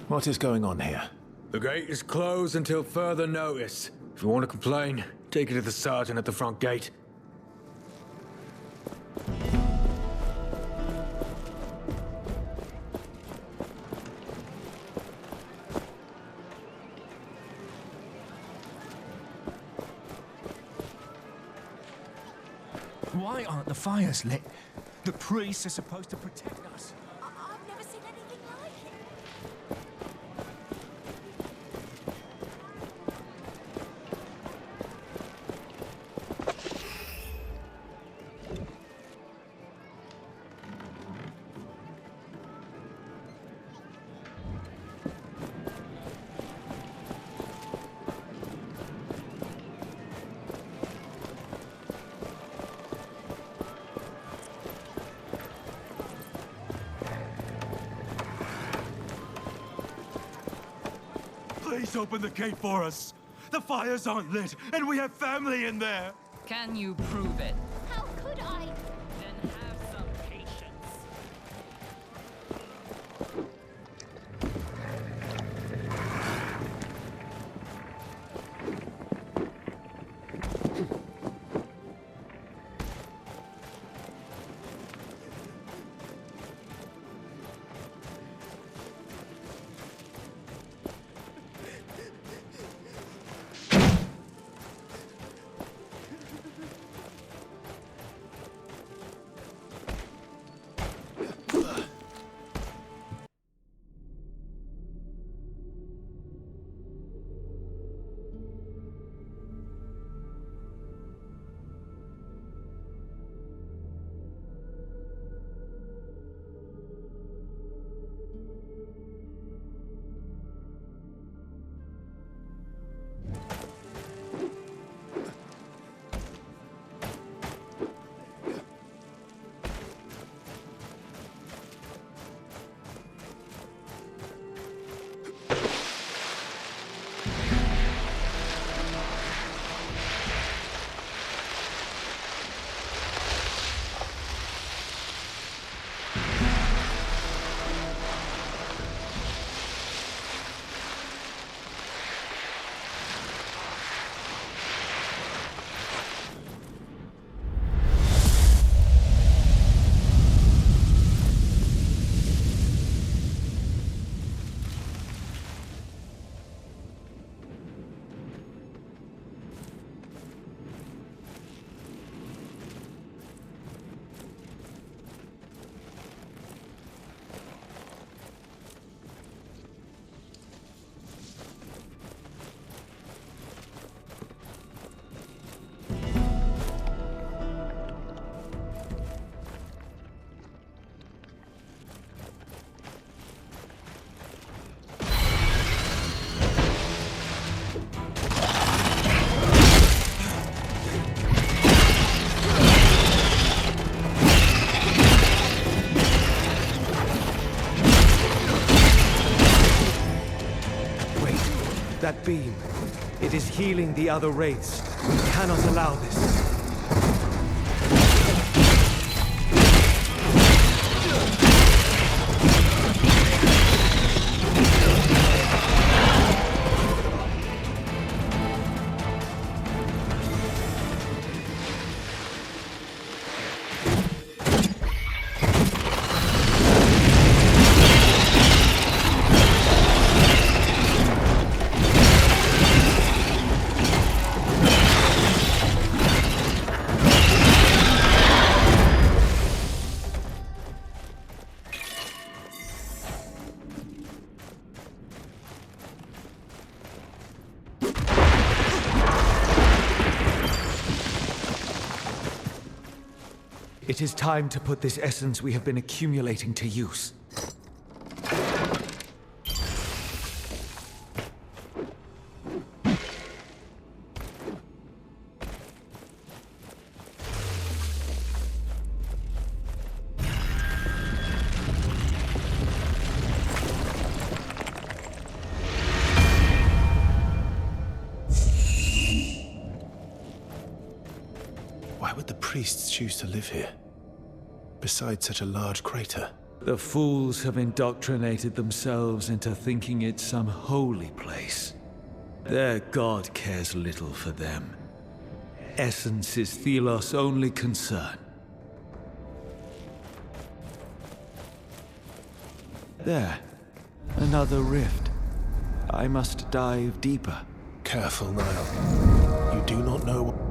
Speaker 2: What is going on here?
Speaker 16: The gate is closed until further notice. If you want to complain, take it to the sergeant at the front gate.
Speaker 5: Why aren't the fires lit? The priests are supposed to protect us.
Speaker 6: I've never seen anything like it.
Speaker 3: Please open the gate for us. The fires aren't lit, and we have family in there.
Speaker 8: Can you prove it?
Speaker 6: How could I?
Speaker 8: Then have some patience.
Speaker 11: That beam, it is healing the other wraiths. We cannot allow this.
Speaker 1: It is time to put this essence we have been accumulating to use.
Speaker 2: Why would the priests choose to live here? Beside such a large crater?
Speaker 1: The fools have indoctrinated themselves into thinking it's some holy place. Their god cares little for them. Essence is Thelos' only concern. There. Another rift. I must dive deeper.
Speaker 2: Careful, Niall. You do not know what...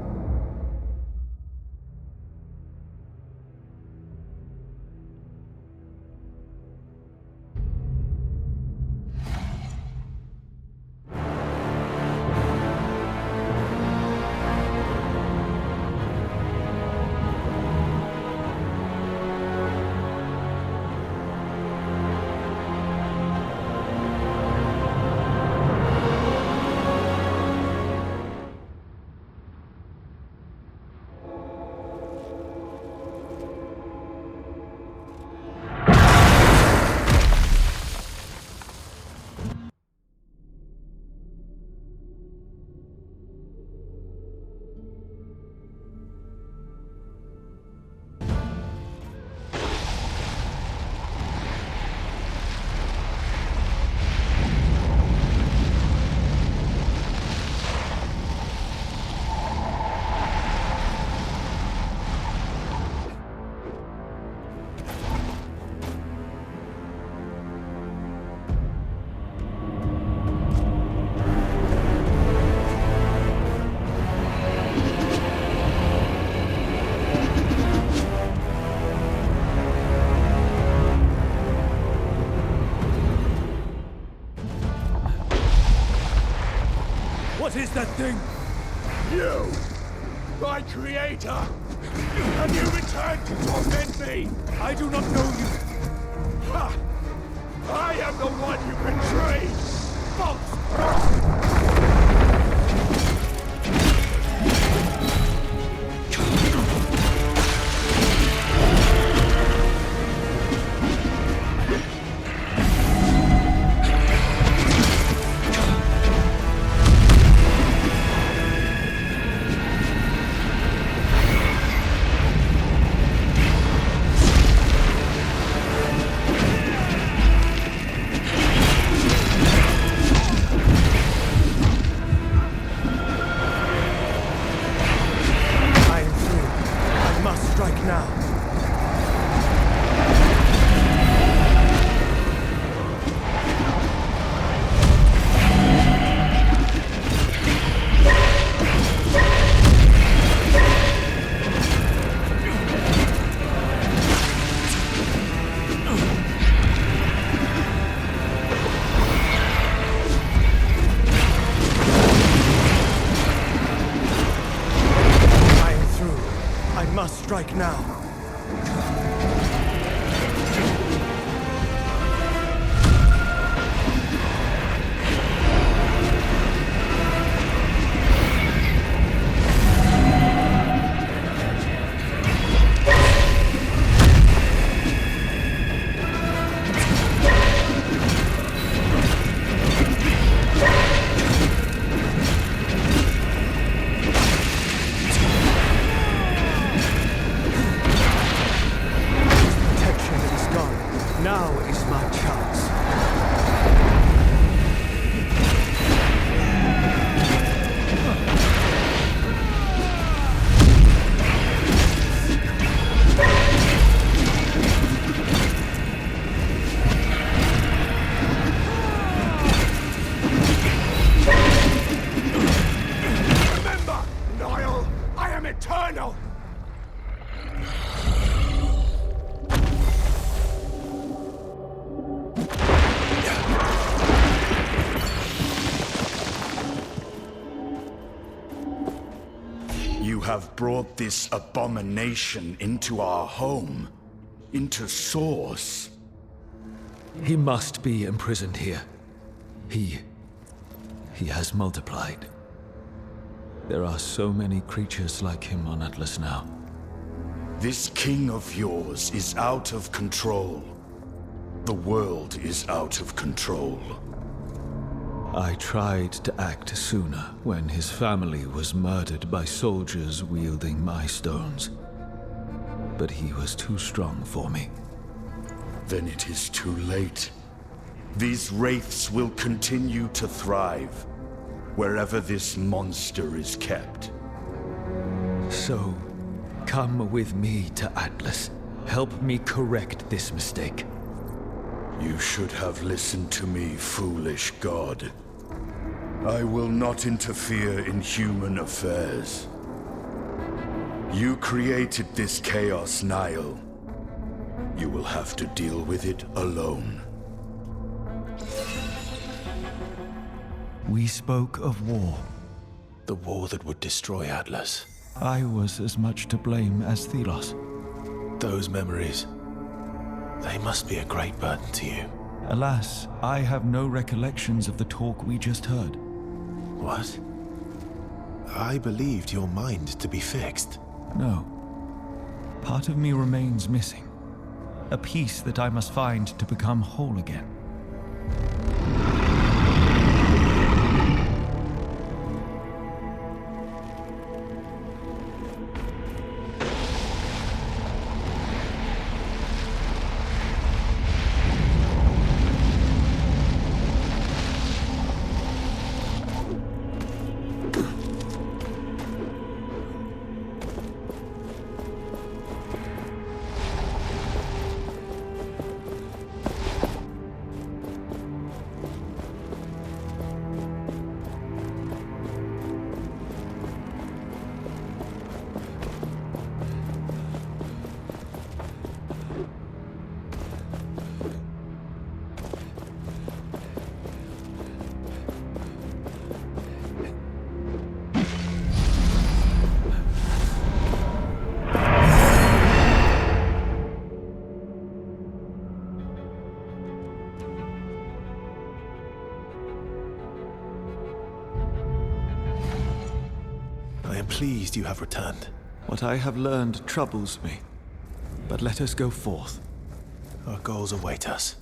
Speaker 1: What is that thing?
Speaker 13: You! My creator! Have you returned to torment me?
Speaker 1: I do not know you.
Speaker 13: Ha! I am the one you betrayed!
Speaker 11: Strike now.
Speaker 13: have brought this abomination into our home, into Source.
Speaker 1: He must be imprisoned here. He has multiplied. There are so many creatures like him on Atlas now.
Speaker 13: This king of yours is out of control. The world is out of control.
Speaker 1: I tried to act sooner when his family was murdered by soldiers wielding my stones. But he was too strong for me.
Speaker 13: Then it is too late. These wraiths will continue to thrive wherever this monster is kept.
Speaker 1: So, come with me to Atlas. Help me correct this mistake.
Speaker 13: You should have listened to me, foolish god. I will not interfere in human affairs. You created this chaos, Nile. You will have to deal with it alone.
Speaker 1: We spoke of war.
Speaker 2: The war that would destroy Atlas.
Speaker 1: I was as much to blame as Thelos.
Speaker 2: Those memories, they must be a great burden to you.
Speaker 1: Alas, I have no recollections of the talk we just heard.
Speaker 2: What? I believed your mind to be fixed.
Speaker 1: No. Part of me remains missing. A piece that I must find to become whole again.
Speaker 2: I am pleased you have returned.
Speaker 1: What I have learned troubles me. But let us go forth.
Speaker 2: Our goals await us.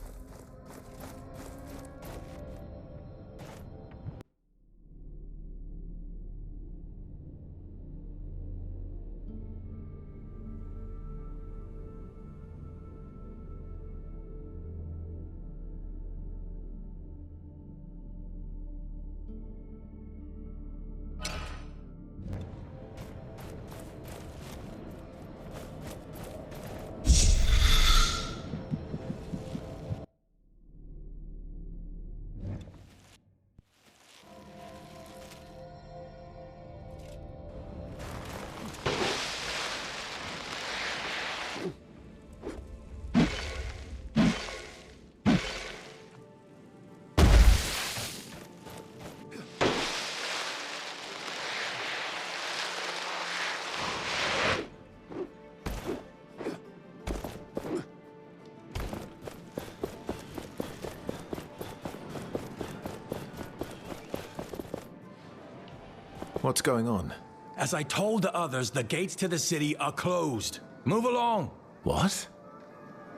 Speaker 2: What's going on?
Speaker 17: As I told the others, the gates to the city are closed. Move along.
Speaker 2: What?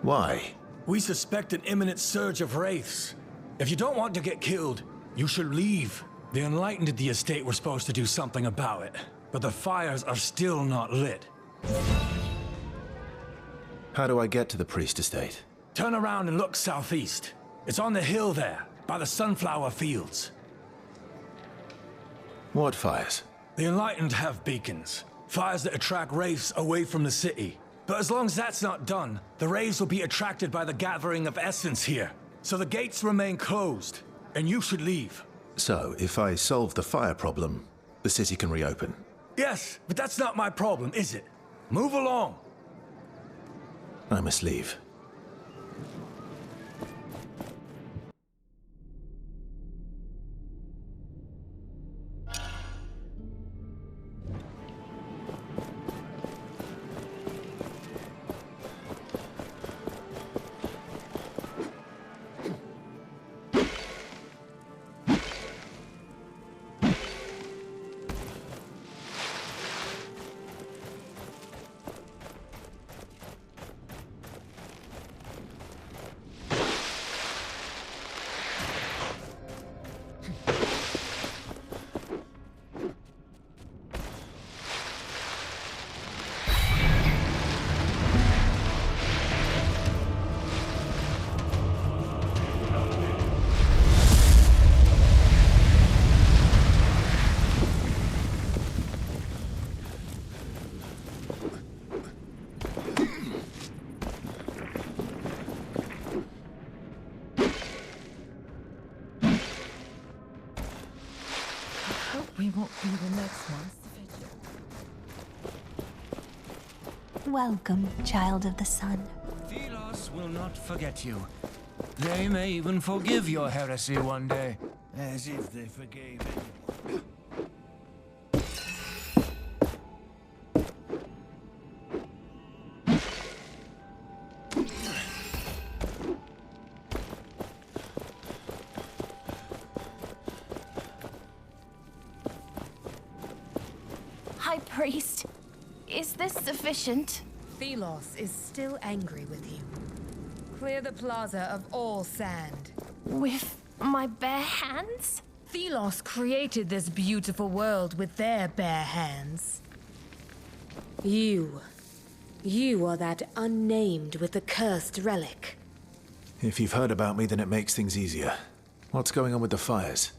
Speaker 2: Why?
Speaker 17: We suspect an imminent surge of wraiths. If you don't want to get killed, you should leave. The Enlightened at the estate were supposed to do something about it, but the fires are still not lit.
Speaker 2: How do I get to the priest estate?
Speaker 17: Turn around and look southeast. It's on the hill there, by the sunflower fields.
Speaker 2: What fires?
Speaker 17: The Enlightened have beacons. Fires that attract wraiths away from the city. But as long as that's not done, the wraiths will be attracted by the gathering of essence here. So the gates remain closed, and you should leave.
Speaker 2: So, if I solve the fire problem, the city can reopen?
Speaker 17: Yes, but that's not my problem, is it? Move along.
Speaker 2: I must leave.
Speaker 6: We won't be the next ones to fetch you.
Speaker 18: Welcome, child of the sun.
Speaker 19: Thelos will not forget you. They may even forgive your heresy one day. As if they forgave anyone.
Speaker 20: High Priest, is this sufficient?
Speaker 21: Thelos is still angry with you. Clear the plaza of all sand.
Speaker 20: With my bare hands?
Speaker 21: Thelos created this beautiful world with their bare hands. You are that unnamed with the cursed relic.
Speaker 2: If you've heard about me, then it makes things easier. What's going on with the fires?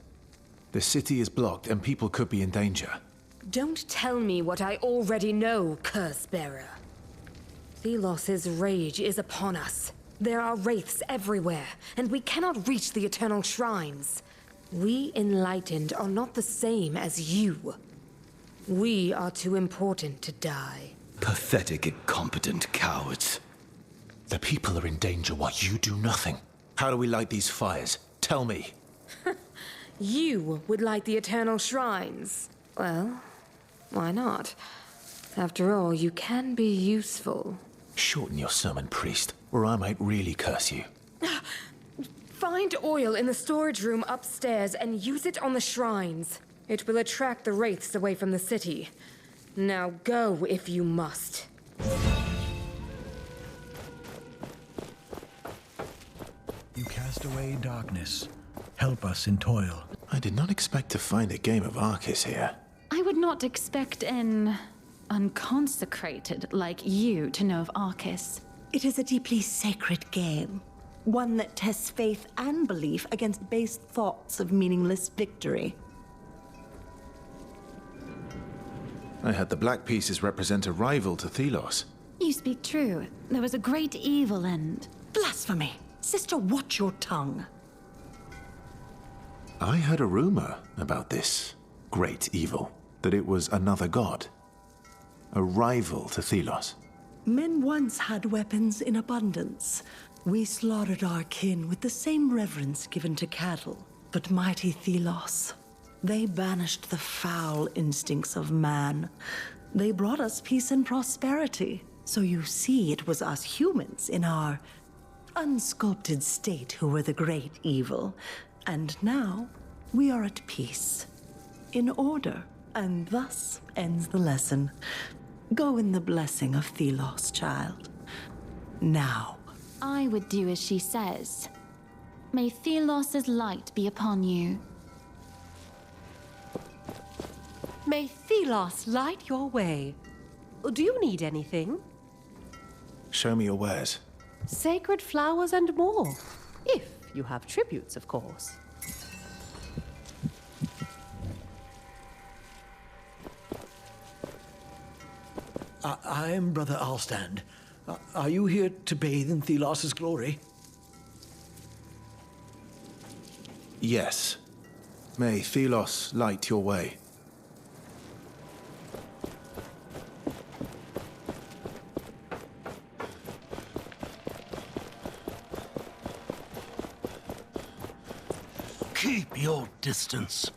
Speaker 2: The city is blocked and people could be in danger.
Speaker 21: Don't tell me what I already know, Curse-bearer. Thelos' rage is upon us. There are wraiths everywhere, and we cannot reach the Eternal Shrines. We Enlightened are not the same as you. We are too important to die.
Speaker 1: Pathetic, incompetent cowards.
Speaker 2: The people are in danger while you do nothing. How do we light these fires? Tell me.
Speaker 21: You would light the Eternal Shrines. Well, why not? After all, you can be useful.
Speaker 2: Shorten your sermon, priest, or I might really curse you.
Speaker 21: Find oil in the storage room upstairs and use it on the shrines. It will attract the wraiths away from the city. Now go if you must.
Speaker 19: You cast away darkness. Help us in toil.
Speaker 2: I did not expect to find a game of Arcus here.
Speaker 4: I would not expect an unconsecrated like you to know of Arcus.
Speaker 15: It is a deeply sacred game. One that tests faith and belief against base thoughts of meaningless victory.
Speaker 2: I had the black pieces represent a rival to Thelos.
Speaker 4: You speak true. There was a great evil and...
Speaker 15: Blasphemy! Sister, watch your tongue.
Speaker 2: I heard a rumor about this great evil, that it was another god. A rival to Thelos.
Speaker 15: Men once had weapons in abundance. We slaughtered our kin with the same reverence given to cattle. But mighty Thelos, they banished the foul instincts of man. They brought us peace and prosperity. So you see, it was us humans in our unsculpted state who were the great evil. And now, we are at peace. In order. And thus ends the lesson. Go in the blessing of Thelos, child. Now.
Speaker 4: I would do as she says. May Thelos' light be upon you.
Speaker 22: May Thelos light your way. Do you need anything?
Speaker 2: Show me your wares.
Speaker 22: Sacred flowers and more. If you have tributes, of course.
Speaker 23: I am Brother Alstand. Are you here to bathe in Thelos' glory?
Speaker 2: Yes. May Thelos light your way.
Speaker 5: Keep your distance.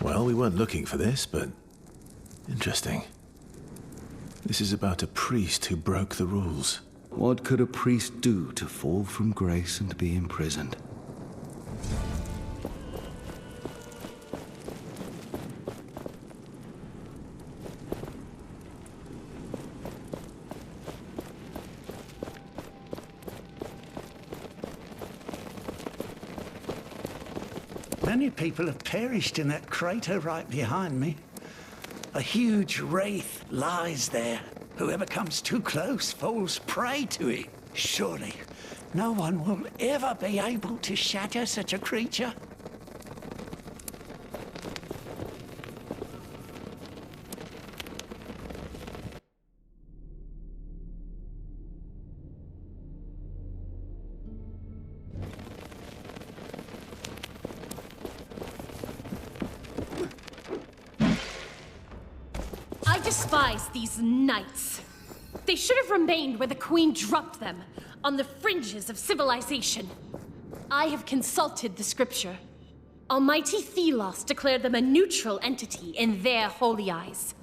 Speaker 2: Well, we weren't looking for this, but interesting. This is about a priest who broke the rules.
Speaker 7: What could a priest do to fall from grace and be imprisoned?
Speaker 9: Many people have perished in that crater right behind me. A huge wraith lies there. Whoever comes too close falls prey to it. Surely, no one will ever be able to shatter such a creature.
Speaker 10: I despise these knights. They should have remained where the Queen dropped them, on the fringes of civilization. I have consulted the scripture. Almighty Thelos declared them a neutral entity in their holy eyes.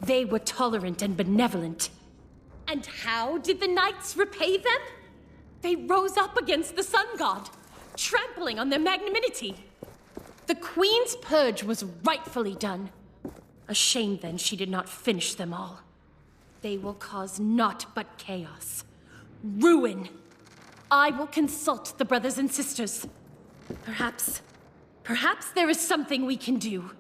Speaker 10: They were tolerant and benevolent. And how did the knights repay them? They rose up against the sun god, trampling on their magnanimity. The Queen's purge was rightfully done. A shame, then, she did not finish them all. They will cause naught but chaos. Ruin. I will consult the brothers and sisters. Perhaps there is something we can do.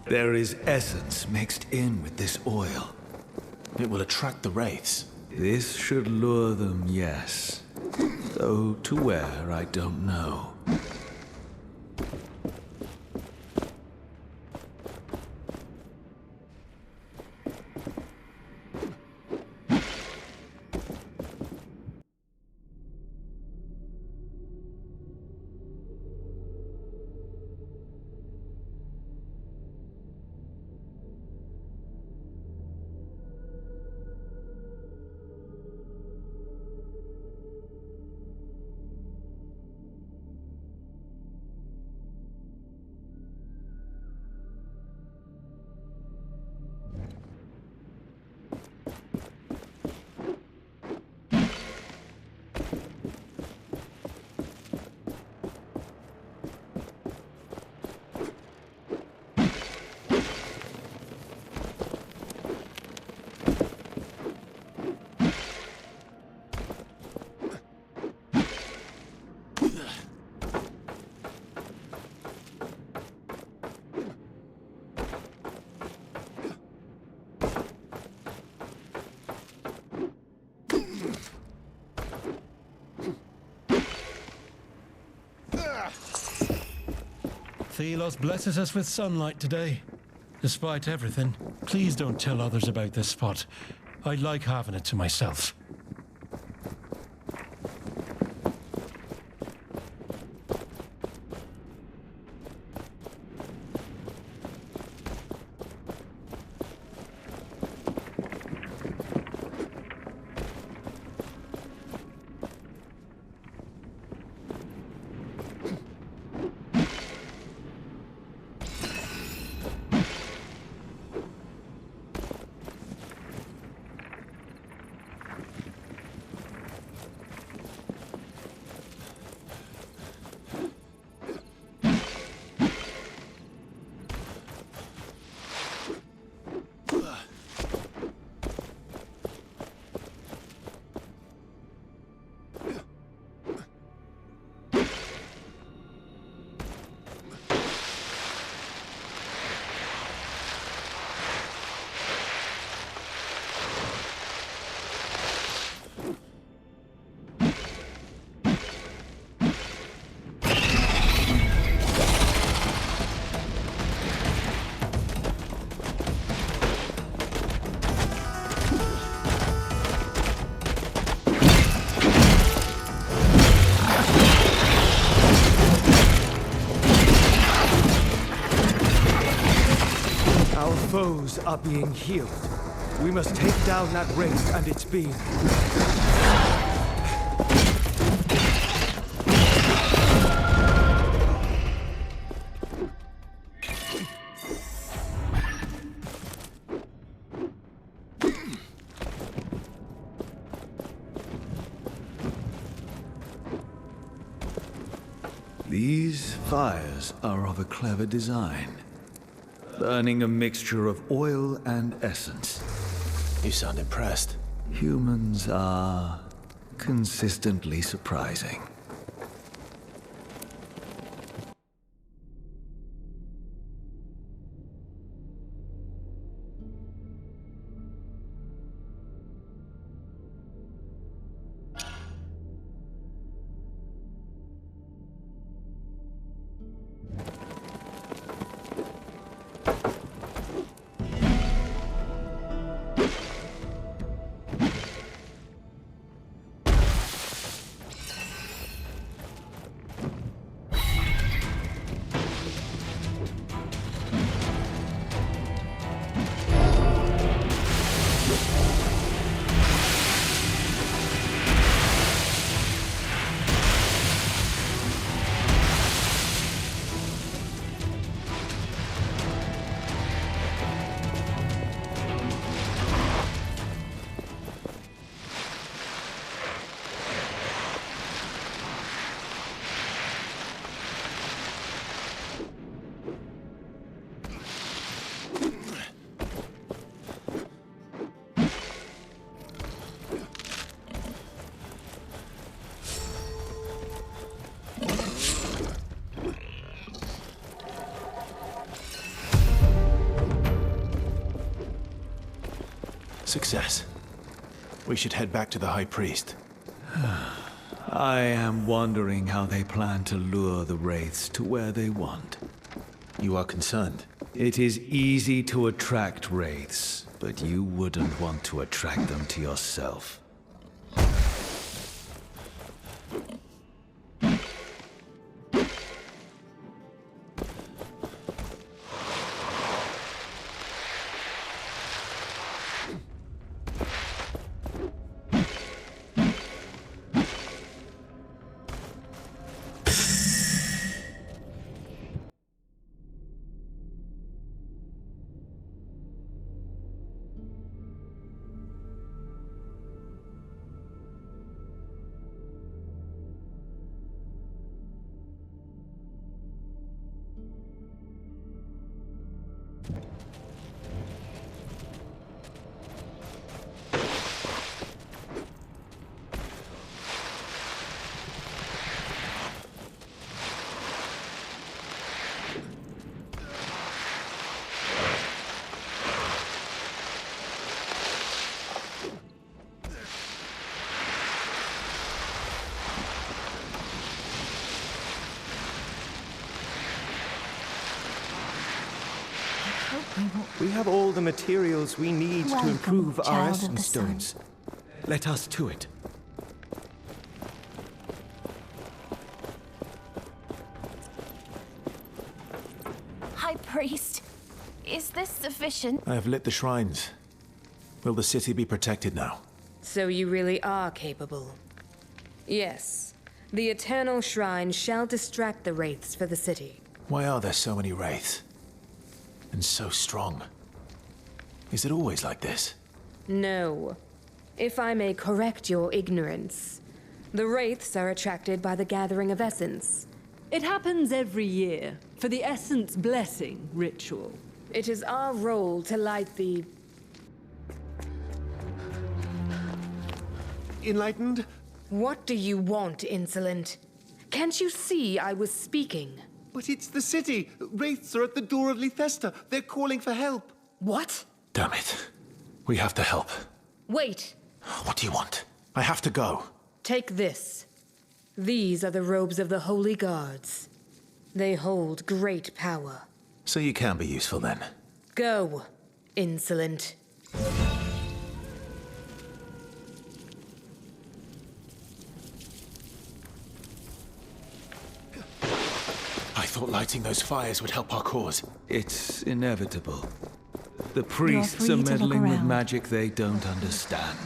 Speaker 1: There is essence mixed in with this oil.
Speaker 2: It will attract the wraiths.
Speaker 1: This should lure them, yes. Though to where, I don't know.
Speaker 14: Thelos blesses us with sunlight today. Despite everything, please don't tell others about this spot. I like having it to myself.
Speaker 1: foes are being healed. We must take down that wraith and its being. These fires are of a clever design, burning a mixture of oil and essence.
Speaker 2: You sound impressed.
Speaker 1: Humans are consistently surprising.
Speaker 2: Success. We should head back to the High Priest.
Speaker 1: I am wondering how they plan to lure the wraiths to where they want.
Speaker 2: You are concerned?
Speaker 1: It is easy to attract wraiths, but you wouldn't want to attract them to yourself.
Speaker 11: We have all the materials we need to
Speaker 18: Welcome,
Speaker 11: improve our
Speaker 18: child of
Speaker 11: essence
Speaker 18: the sun.
Speaker 11: stones.
Speaker 1: Let us to it.
Speaker 20: High Priest, is this sufficient?
Speaker 2: I have lit the shrines. Will the city be protected now?
Speaker 21: So you really are capable. Yes. The Eternal Shrine shall distract the wraiths for the city.
Speaker 2: Why are there so many wraiths? And so strong? Is it always like this?
Speaker 21: No. If I may correct your ignorance, the wraiths are attracted by the gathering of essence.
Speaker 22: It happens every year, for the Essence Blessing ritual.
Speaker 21: It is our role to light the...
Speaker 3: Enlightened?
Speaker 21: What do you want, insolent? Can't you see I was speaking?
Speaker 3: But it's the city. Wraiths are at the door of Lethesta. They're calling for help.
Speaker 21: What?
Speaker 2: Damn it. We have to help.
Speaker 21: Wait.
Speaker 2: What do you want? I have to go.
Speaker 21: Take this. These are the robes of the Holy Guards. They hold great power.
Speaker 2: So you can be useful then.
Speaker 21: Go, insolent.
Speaker 2: I thought lighting those fires would help our cause.
Speaker 1: It's inevitable. The priests
Speaker 18: free
Speaker 1: are
Speaker 18: to look
Speaker 1: meddling with
Speaker 18: around.
Speaker 1: magic they don't understand.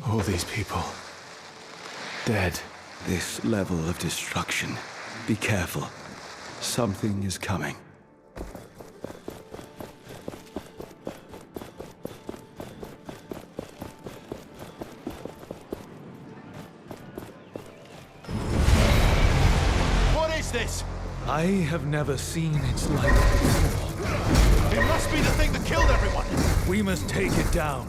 Speaker 2: All these people. Dead.
Speaker 11: This level of destruction. Be careful. Something is coming.
Speaker 3: What is this?
Speaker 1: I have never seen its like before.
Speaker 3: It must be the thing that killed everyone.
Speaker 1: We must take it down.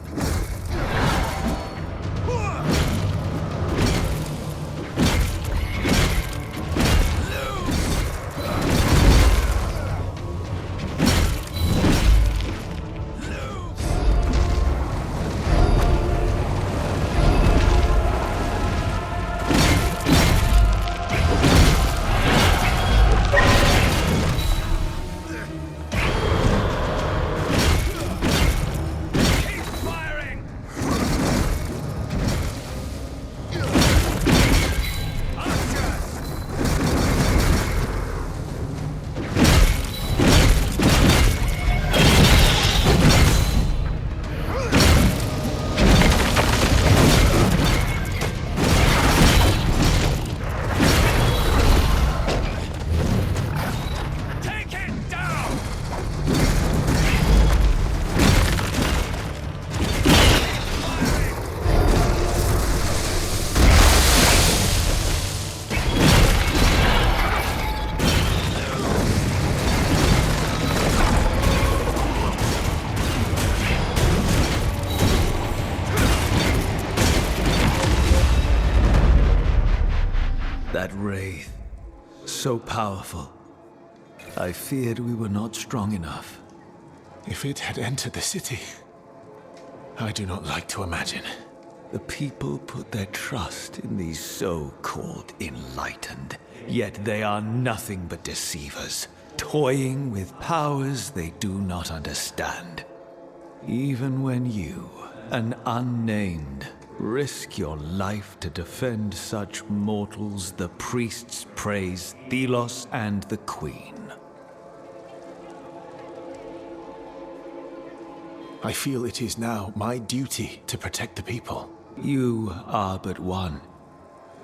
Speaker 1: That wraith, so powerful. I feared we were not strong enough.
Speaker 2: If it had entered the city, I do not like to imagine.
Speaker 1: The people put their trust in these so-called enlightened, yet they are nothing but deceivers, toying with powers they do not understand. Even when you, an unnamed, risk your life to defend such mortals, the priests praise Thelos and the Queen.
Speaker 2: I feel it is now my duty to protect the people.
Speaker 1: You are but one.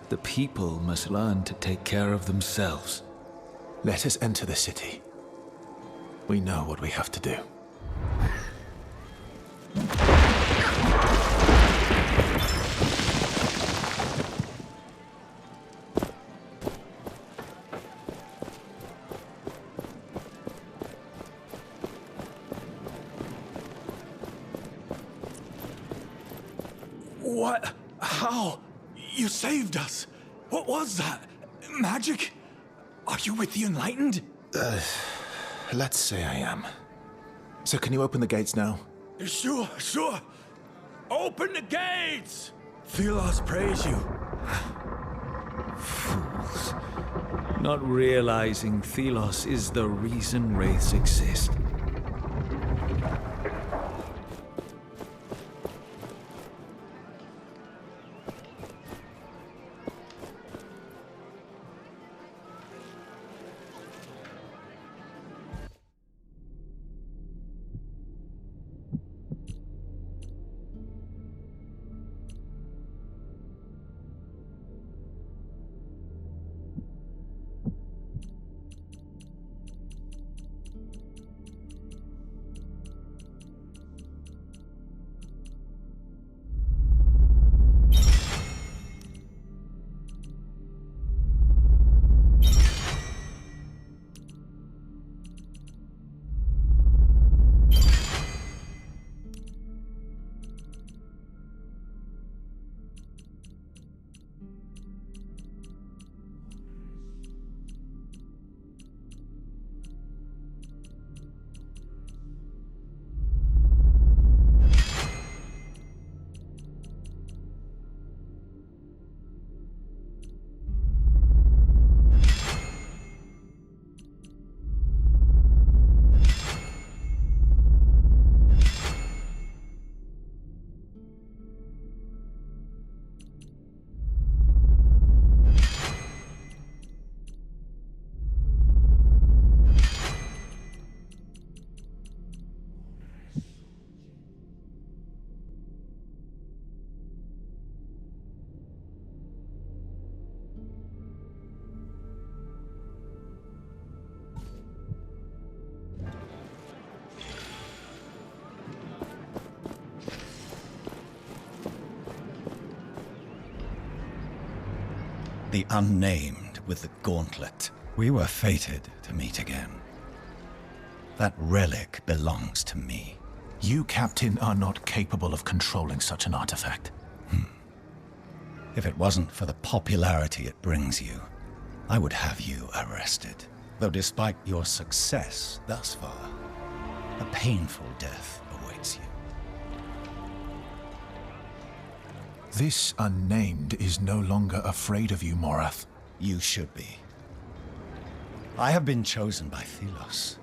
Speaker 1: The people must learn to take care of themselves.
Speaker 2: Let us enter the city. We know what we have to do.
Speaker 17: What? How? You saved us. What was that? Magic? Are you with the Enlightened?
Speaker 2: Let's say I am. So can you open the gates now?
Speaker 17: Sure. Open the gates! Thelos praise you.
Speaker 1: Fools. Not realizing Thelos is the reason wraiths exist.
Speaker 7: The unnamed with the gauntlet. We were fated to meet again. That relic belongs to me.
Speaker 2: You, Captain, are not capable of controlling such an artifact.
Speaker 7: If it wasn't for the popularity it brings you, I would have you arrested. Though despite your success thus far, a painful death awaits you.
Speaker 2: This unnamed is no longer afraid of you, Morath.
Speaker 7: You should be. I have been chosen by Thelos.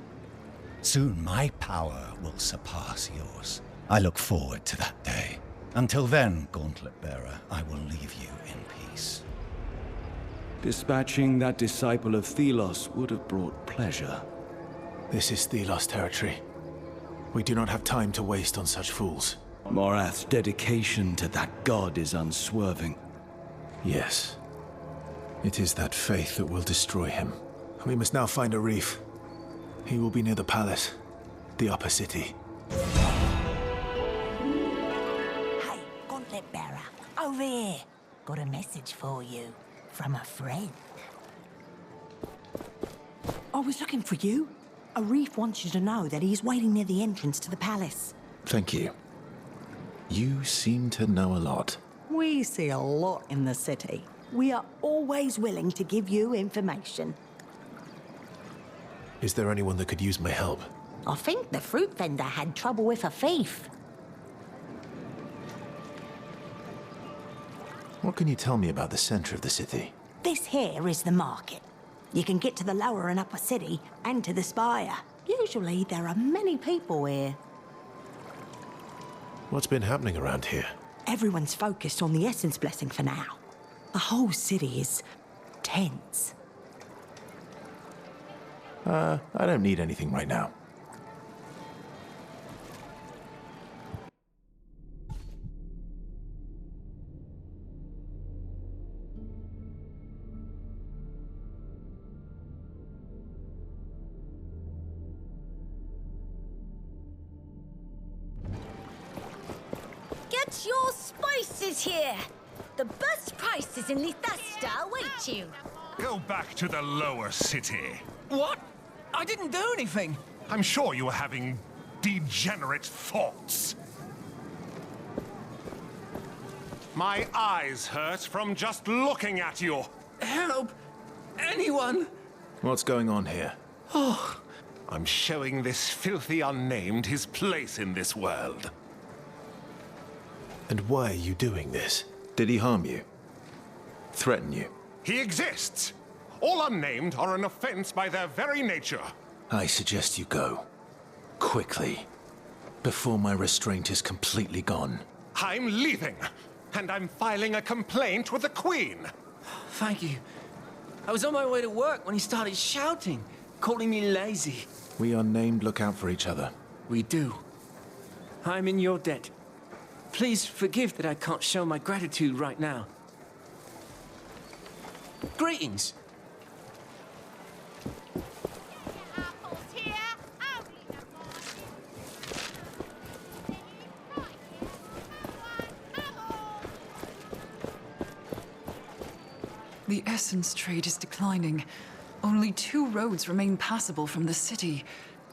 Speaker 7: Soon my power will surpass yours. I look forward to that day. Until then, Gauntlet Bearer, I will leave you in peace.
Speaker 1: Dispatching that disciple of Thelos would have brought pleasure.
Speaker 2: This is Thelos territory. We do not have time to waste on such fools.
Speaker 1: Morath's dedication to that god is unswerving.
Speaker 2: Yes. It is that faith that will destroy him. We must now find a reef. He will be near the palace, the upper city.
Speaker 8: Hey, Gauntlet Bearer, over here. Got a message for you from a friend.
Speaker 15: I was looking for you. Arif wants you to know that he's waiting near the entrance to the palace.
Speaker 2: Thank you. You seem to know a lot.
Speaker 15: We see a lot in the city. We are always willing to give you information.
Speaker 2: Is there anyone that could use my help?
Speaker 8: I think the fruit vendor had trouble with a thief.
Speaker 2: What can you tell me about the center of the city?
Speaker 8: This here is the market. You can get to the lower and upper city and to the spire. Usually there are many people here.
Speaker 2: What's been happening around here?
Speaker 15: Everyone's focused on the Essence Blessing for now. The whole city is tense.
Speaker 2: I don't need anything right now.
Speaker 12: Get your spices here! The best prices in Lethesta await you.
Speaker 5: Go back to the lower city.
Speaker 19: What? I didn't do anything.
Speaker 5: I'm sure you were having degenerate thoughts.
Speaker 6: My eyes hurt from just looking at you.
Speaker 17: Help! Anyone!
Speaker 2: What's going on here?
Speaker 6: Oh, I'm showing this filthy unnamed his place in this world.
Speaker 2: And why are you doing this? Did he harm you? Threaten you?
Speaker 6: He exists. All unnamed are an offense by their very nature.
Speaker 2: I suggest you go. Quickly. Before my restraint is completely gone.
Speaker 6: I'm leaving. And I'm filing a complaint with the Queen.
Speaker 19: Thank you. I was on my way to work when he started shouting, calling me lazy.
Speaker 2: We unnamed look out for each other.
Speaker 19: We do. I'm in your debt. Please forgive that I can't show my gratitude right now. Greetings.
Speaker 13: The essence trade is declining. Only 2 roads remain passable from the city.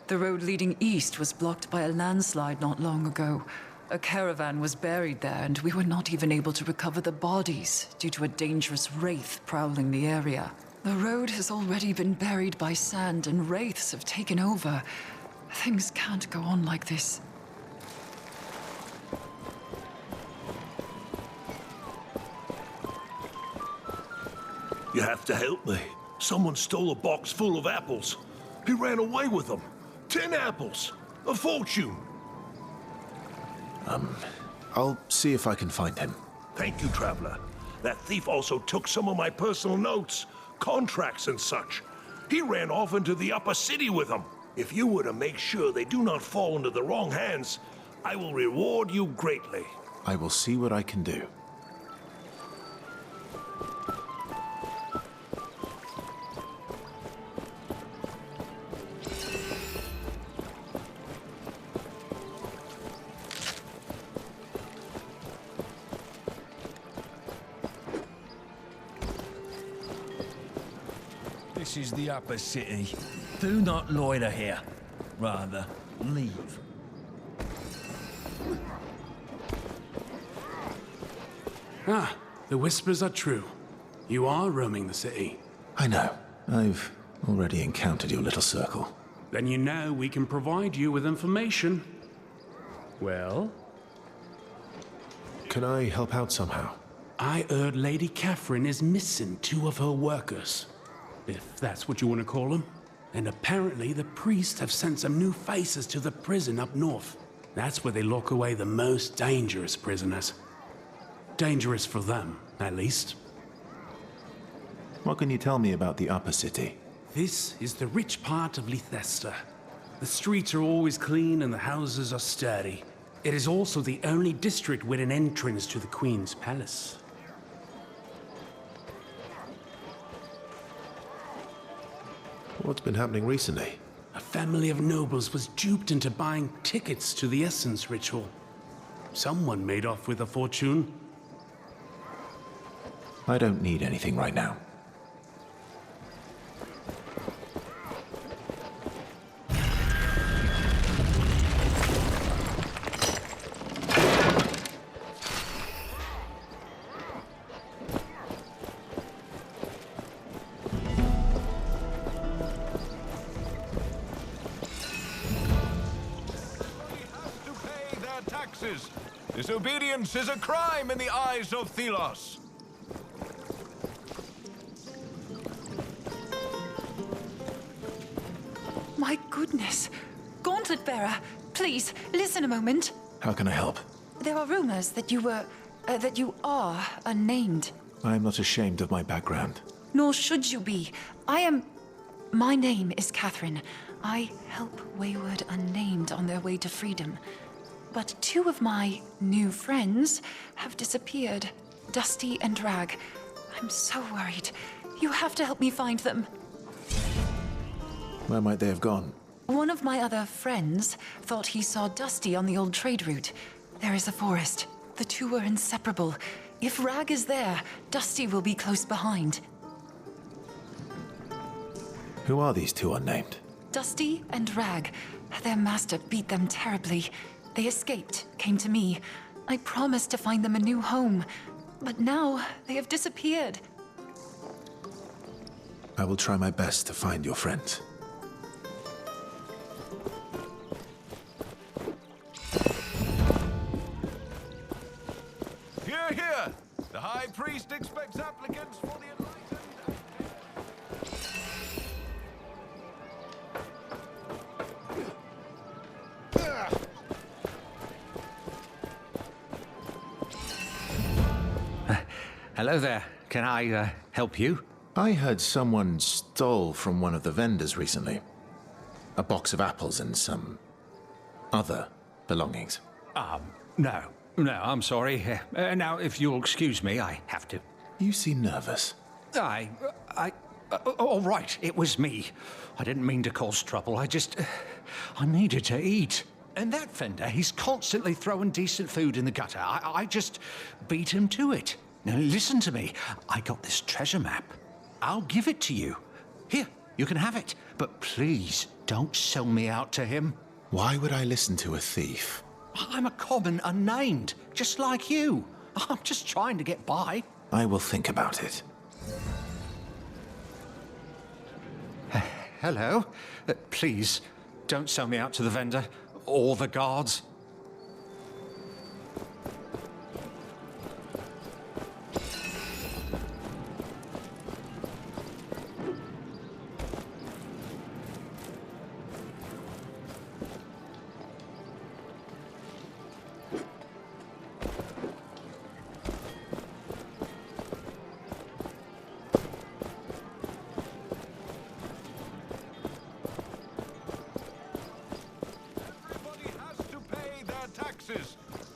Speaker 13: The road leading east was blocked by a landslide not long ago. A caravan was buried there, and we were not even able to recover the bodies due to a dangerous wraith prowling the area. The road has already been buried by sand, and wraiths have taken over. Things can't go on like this.
Speaker 16: You have to help me. Someone stole a box full of apples. He ran away with them. 10 apples. A fortune.
Speaker 2: I'll see if I can find him.
Speaker 16: Thank you, Traveler. That thief also took some of my personal notes, contracts and such. He ran off into the upper city with them. If you were to make sure they do not fall into the wrong hands, I will reward you greatly.
Speaker 2: I will see what I can do.
Speaker 19: This is the upper city. Do not loiter here. Rather, leave.
Speaker 24: Ah, the whispers are true. You are roaming the city.
Speaker 2: I know. I've already encountered your little circle.
Speaker 24: Then you know we can provide you with information. Well?
Speaker 2: Can I help out somehow?
Speaker 24: I heard Lady Catherine is missing 2 of her workers, if that's what you want to call them. And apparently the priests have sent some new faces to the prison up north. That's where they lock away the most dangerous prisoners. Dangerous for them, at least.
Speaker 2: What can you tell me about the upper city?
Speaker 24: This is the rich part of Leicester. The streets are always clean and the houses are sturdy. It is also the only district with an entrance to the Queen's palace.
Speaker 2: What's been happening recently?
Speaker 24: A family of nobles was duped into buying tickets to the Essence ritual. Someone made off with a fortune.
Speaker 2: I don't need anything right now.
Speaker 25: Disobedience is a crime in the eyes of Thelos.
Speaker 13: My goodness. Gauntlet Bearer, please, listen a moment.
Speaker 2: How can I help?
Speaker 13: There are rumors that you are unnamed.
Speaker 2: I am not ashamed of my background.
Speaker 13: Nor should you be. My name is Catherine. I help wayward unnamed on their way to freedom. But 2 of my new friends have disappeared. Dusty and Rag. I'm so worried. You have to help me find them.
Speaker 2: Where might they have gone?
Speaker 13: One of my other friends thought he saw Dusty on the old trade route. There is a forest. The 2 are inseparable. If Rag is there, Dusty will be close behind.
Speaker 2: Who are these 2 unnamed?
Speaker 13: Dusty and Rag. Their master beat them terribly. They escaped, came to me. I promised to find them a new home. But now they have disappeared.
Speaker 2: I will try my best to find your friends.
Speaker 25: Hear, hear! The High Priest expects applicants for the enlightened...
Speaker 4: Hello there. Can I, help you?
Speaker 2: I heard someone stole from one of the vendors recently. A box of apples and some other belongings.
Speaker 4: No, I'm sorry. Now, if you'll excuse me, I have to.
Speaker 2: You seem nervous.
Speaker 4: All right, it was me. I didn't mean to cause trouble. I needed to eat. And that vendor, he's constantly throwing decent food in the gutter. I just beat him to it. Now, listen to me. I got this treasure map. I'll give it to you. Here, you can have it. But please, don't sell me out to him.
Speaker 2: Why would I listen to a thief?
Speaker 4: I'm a common unnamed, just like you. I'm just trying to get by.
Speaker 2: I will think about it.
Speaker 4: Hello? Please, don't sell me out to the vendor or the guards.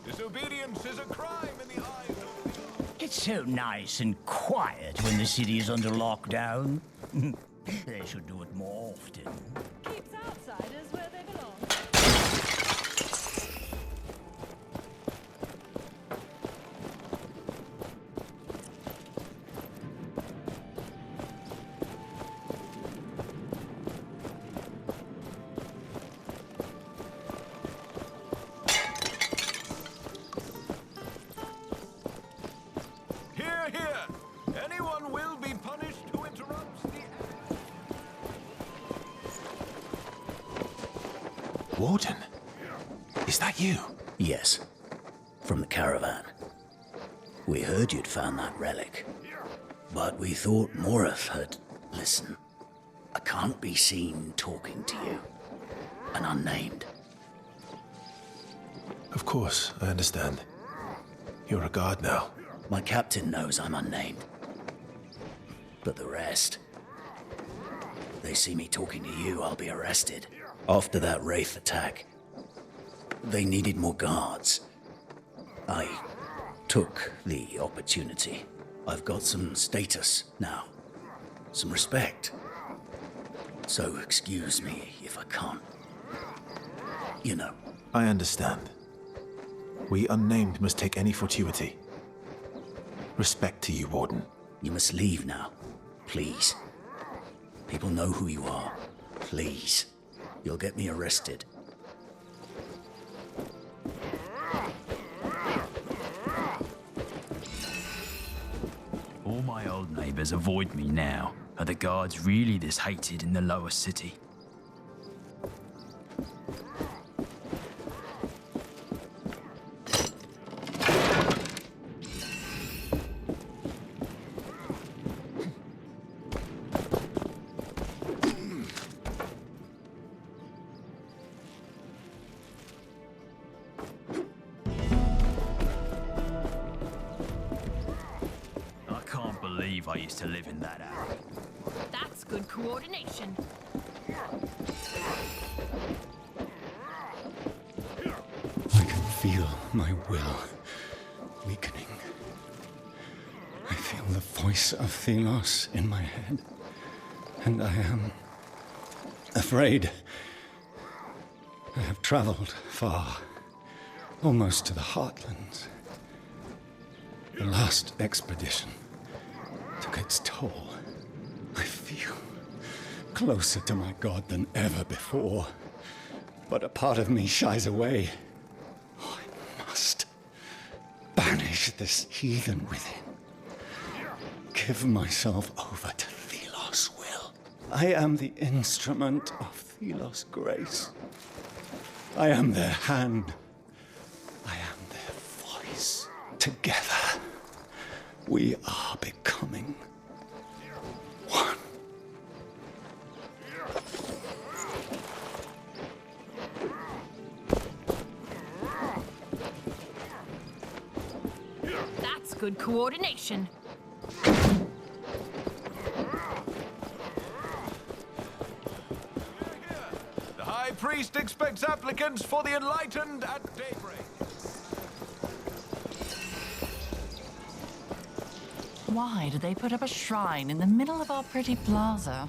Speaker 25: Disobedience is a crime in the eyes of...
Speaker 9: It's so nice and quiet when the city is under lockdown. They should do it more often.
Speaker 22: Keeps outsiders where they belong.
Speaker 25: Hear, hear! Anyone will be punished who interrupts the...
Speaker 2: Warden? Is that you?
Speaker 9: Yes, from the caravan. We heard you'd found that relic, but we thought Moreth had... Listen, I can't be seen talking to you. An unnamed.
Speaker 2: Of course, I understand. You're a guard now.
Speaker 9: My captain knows I'm unnamed. But the rest... They see me talking to you, I'll be arrested. After that Wraith attack, they needed more guards. I took the opportunity. I've got some status now. Some respect. So excuse me if I can't. You know.
Speaker 2: I understand. We unnamed must take any fortuity. Respect to you, Warden.
Speaker 9: You must leave now. Please. People know who you are. Please. You'll get me arrested.
Speaker 10: All my old neighbors avoid me now. Are the guards really this hated in the lower city? I used to live in that alley.
Speaker 20: That's good coordination.
Speaker 7: I can feel my will weakening. I feel the voice of Thelos in my head, and I am afraid. I have traveled far, almost to the heartlands. The last expedition took its toll. I feel closer to my god than ever before. But a part of me shies away. Oh, I must banish crush this heathen within. Give myself over to Thelos' will. I am the instrument of Thelos' grace. I am their hand. I am their voice. Together, we are becoming one.
Speaker 20: That's good coordination.
Speaker 25: The High Priest expects applicants for the Enlightened at daybreak.
Speaker 11: Why did they put up a shrine in the middle of our pretty plaza?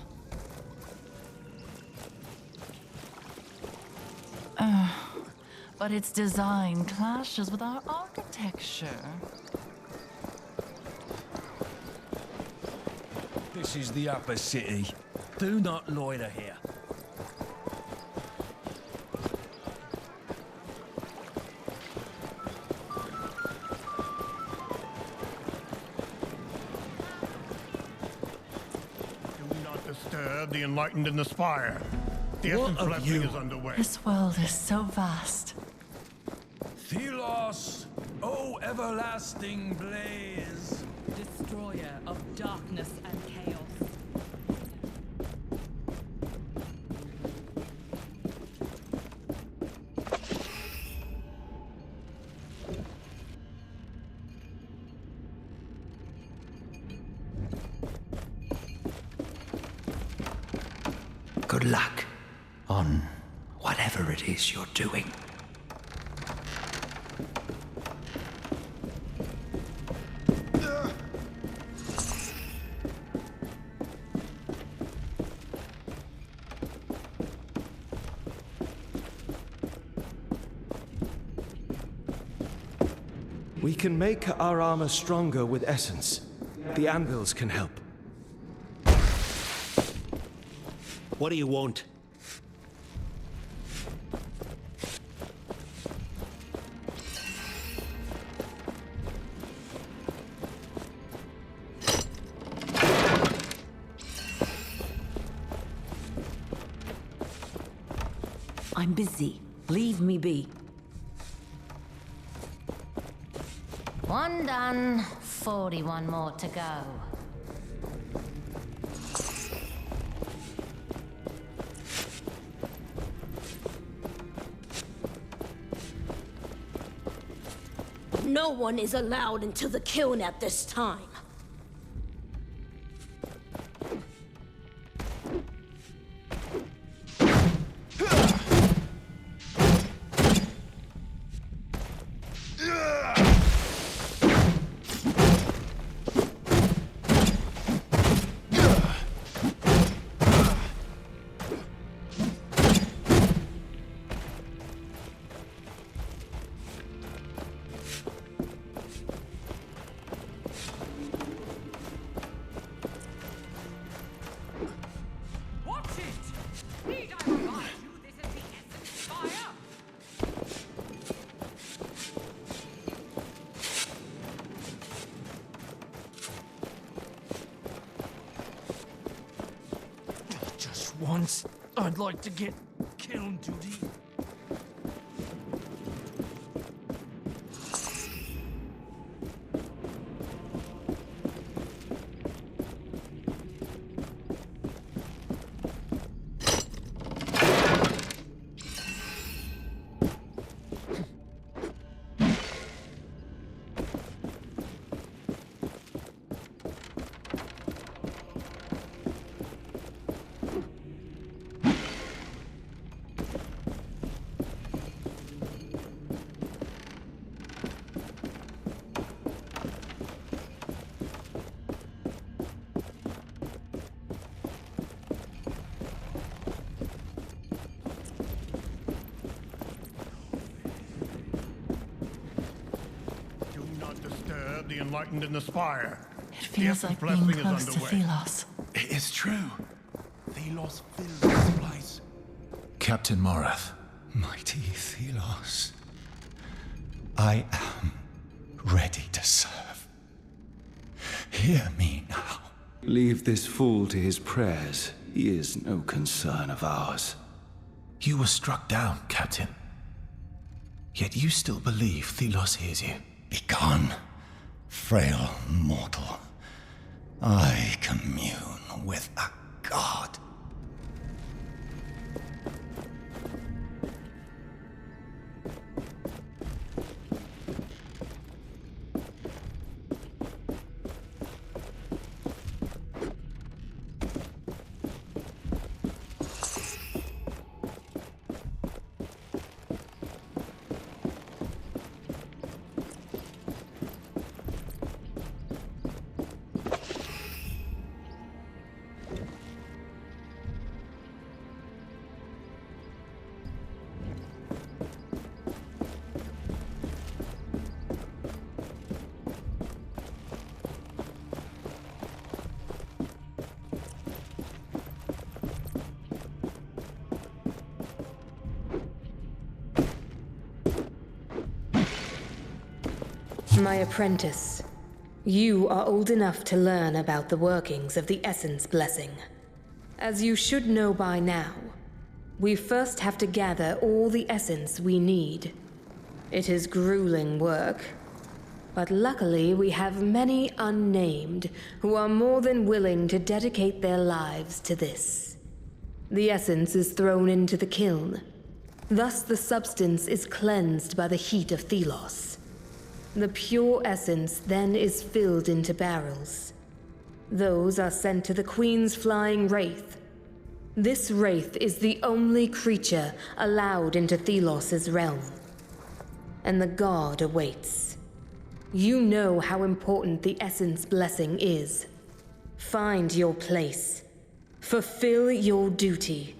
Speaker 11: But its design clashes with our architecture.
Speaker 19: This is the upper city. Do not loiter here.
Speaker 16: Do not disturb the enlightened in the spire. The essence blessing is underway.
Speaker 11: This world is so vast.
Speaker 19: Thelos, O everlasting blaze.
Speaker 14: Destroyer of darkness and chaos.
Speaker 4: Good luck on whatever it is you're doing.
Speaker 18: We can make our armor stronger with essence. The anvils can help.
Speaker 4: What do you want?
Speaker 8: I'm busy. Leave me be.
Speaker 12: One done, 41 more to go. No one is allowed into the kiln at this time.
Speaker 19: Once, I'd like to get kiln duty.
Speaker 16: The enlightened in the spire.
Speaker 11: It feels like being close to Thelos.
Speaker 2: It is true. Thelos fills this place. Captain Morath.
Speaker 7: Mighty Thelos. I am ready to serve. Hear me now.
Speaker 18: Leave this fool to his prayers. He is no concern of ours.
Speaker 2: You were struck down, Captain. Yet you still believe Thelos hears you.
Speaker 7: Begone, frail mortal. I commune with a god.
Speaker 1: My apprentice, you are old enough to learn about the workings of the Essence Blessing. As you should know by now, we first have to gather all the essence we need. It is grueling work, but luckily we have many unnamed who are more than willing to dedicate their lives to this. The essence is thrown into the kiln. Thus the substance is cleansed by the heat of Thelos. The pure essence then is filled into barrels. Those are sent to the Queen's flying wraith. This wraith is the only creature allowed into Thelos' realm. And the god awaits. You know how important the Essence Blessing is. Find your place. Fulfill your duty.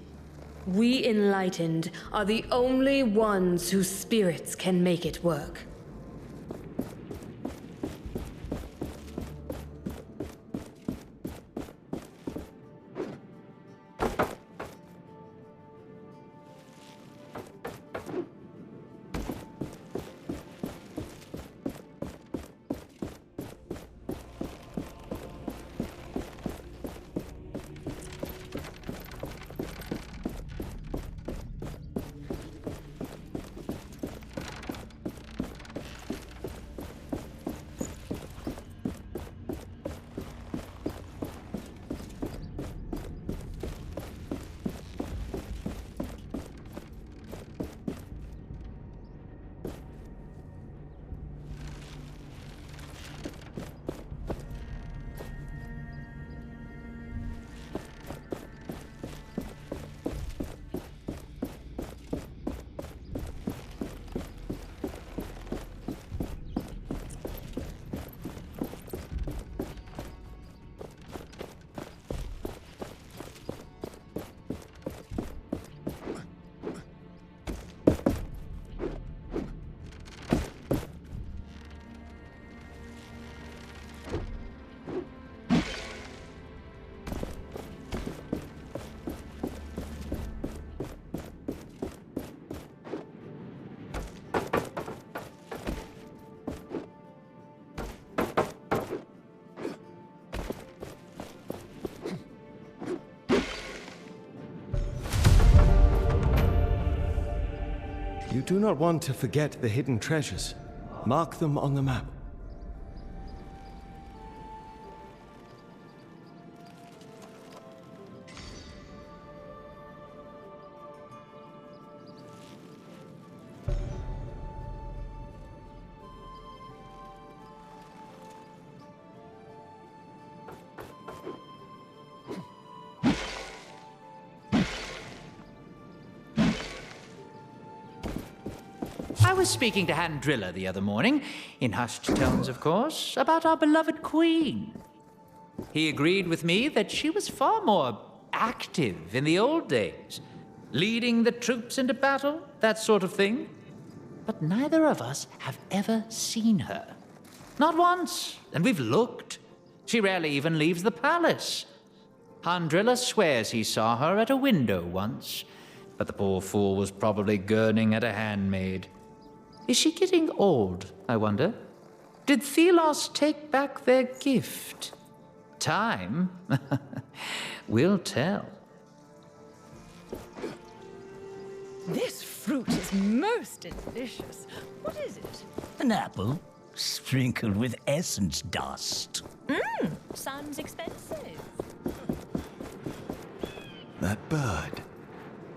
Speaker 1: We Enlightened are the only ones whose spirits can make it work.
Speaker 18: You do not want to forget the hidden treasures. Mark them on the map.
Speaker 4: I was speaking to Handrilla the other morning, in hushed tones, of course, about our beloved queen. He agreed with me that she was far more active in the old days, leading the troops into battle, that sort of thing. But neither of us have ever seen her. Not once, and we've looked. She rarely even leaves the palace. Handrilla swears he saw her at a window once, but the poor fool was probably gurning at a handmaid. Is she getting old, I wonder? Did Thelos take back their gift? Time will tell.
Speaker 12: This fruit is most delicious. What is it?
Speaker 9: An apple sprinkled with essence dust.
Speaker 12: Sounds expensive.
Speaker 2: That bird.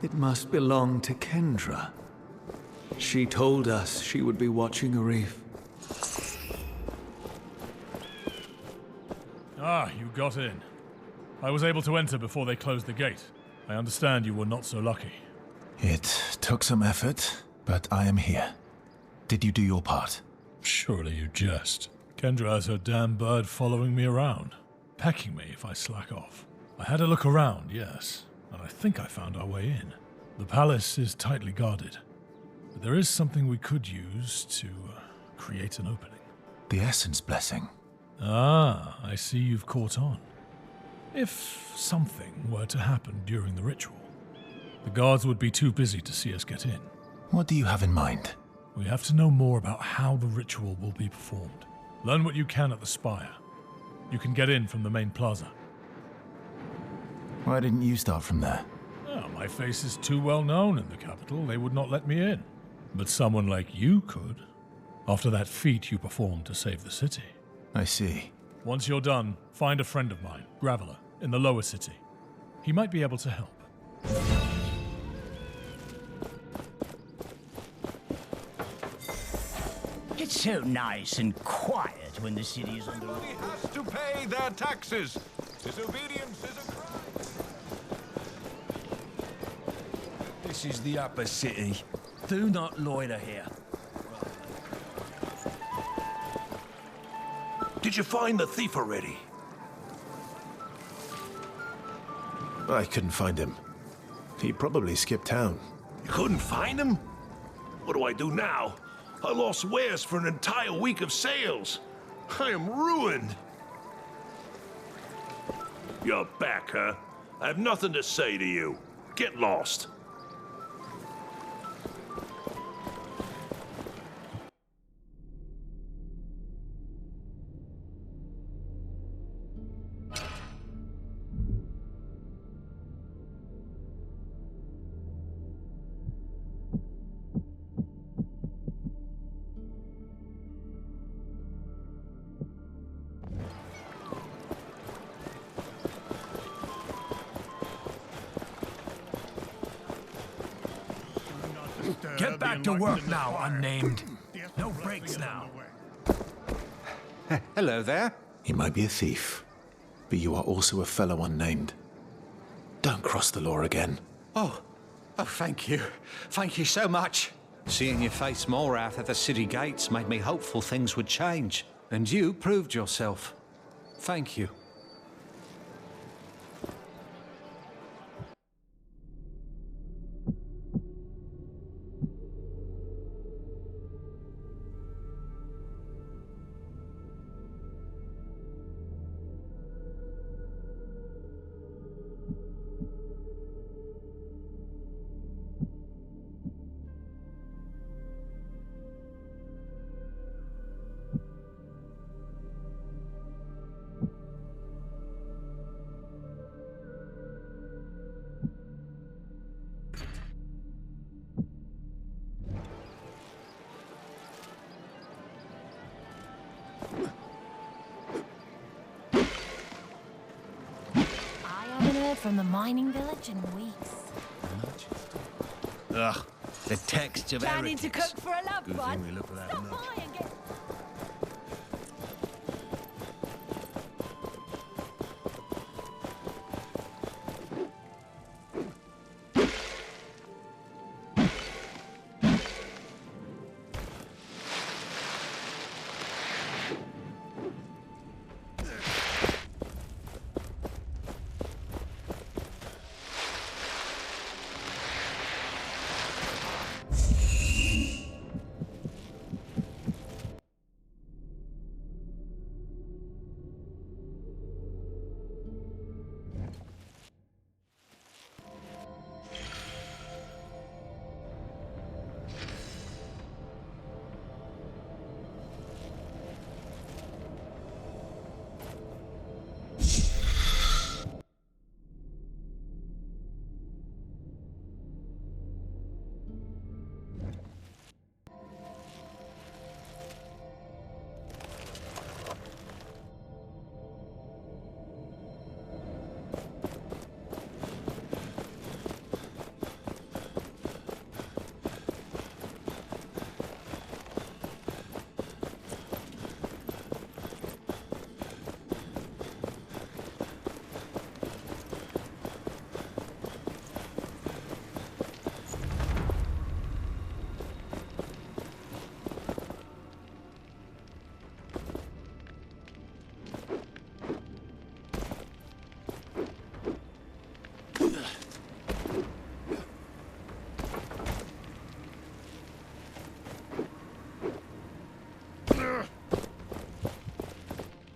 Speaker 2: It must belong to Kendra. She told us she would be watching a reef.
Speaker 3: Ah, you got in. I was able to enter before they closed the gate. I understand you were not so lucky.
Speaker 2: It took some effort, but I am here. Did you do your part?
Speaker 3: Surely you jest. Kendra has her damn bird following me around, pecking me if I slack off. I had a look around, yes, and I think I found our way in. The palace is tightly guarded, but there is something we could use to create an opening.
Speaker 2: The Essence Blessing.
Speaker 3: Ah, I see you've caught on. If something were to happen during the ritual, the guards would be too busy to see us get in.
Speaker 2: What do you have in mind?
Speaker 3: We have to know more about how the ritual will be performed. Learn what you can at the spire. You can get in from the main plaza.
Speaker 2: Why didn't you start from there?
Speaker 3: Well, my face is too well known in the capital. They would not let me in. But someone like you could, after that feat you performed to save the city.
Speaker 2: I see.
Speaker 3: Once you're done, find a friend of mine, Graveler, in the lower city. He might be able to help.
Speaker 9: It's so nice and quiet when the city is under...
Speaker 25: Everybody has to pay their taxes. Disobedience is a crime.
Speaker 19: This is the upper city. Do not loiter here.
Speaker 16: Did you find the thief already?
Speaker 2: I couldn't find him. He probably skipped town.
Speaker 16: You couldn't find him? What do I do now? I lost wares for an entire week of sales. I am ruined. You're back, huh? I have nothing to say to you. Get lost.
Speaker 19: Get back to work now, unnamed. No breaks now.
Speaker 4: Hello there.
Speaker 2: He might be a thief, but you are also a fellow unnamed. Don't cross the law again.
Speaker 4: Oh, thank you. Thank you so much. Seeing your face more out at the city gates made me hopeful things would change. And you proved yourself. Thank you.
Speaker 20: From the mining village in weeks.
Speaker 19: Ugh, the text of
Speaker 12: Planning to cook for a loved
Speaker 19: Good
Speaker 12: one.
Speaker 19: thing we look for that
Speaker 12: Stop
Speaker 19: much.
Speaker 12: by and get...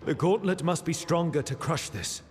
Speaker 18: The gauntlet must be stronger to crush this.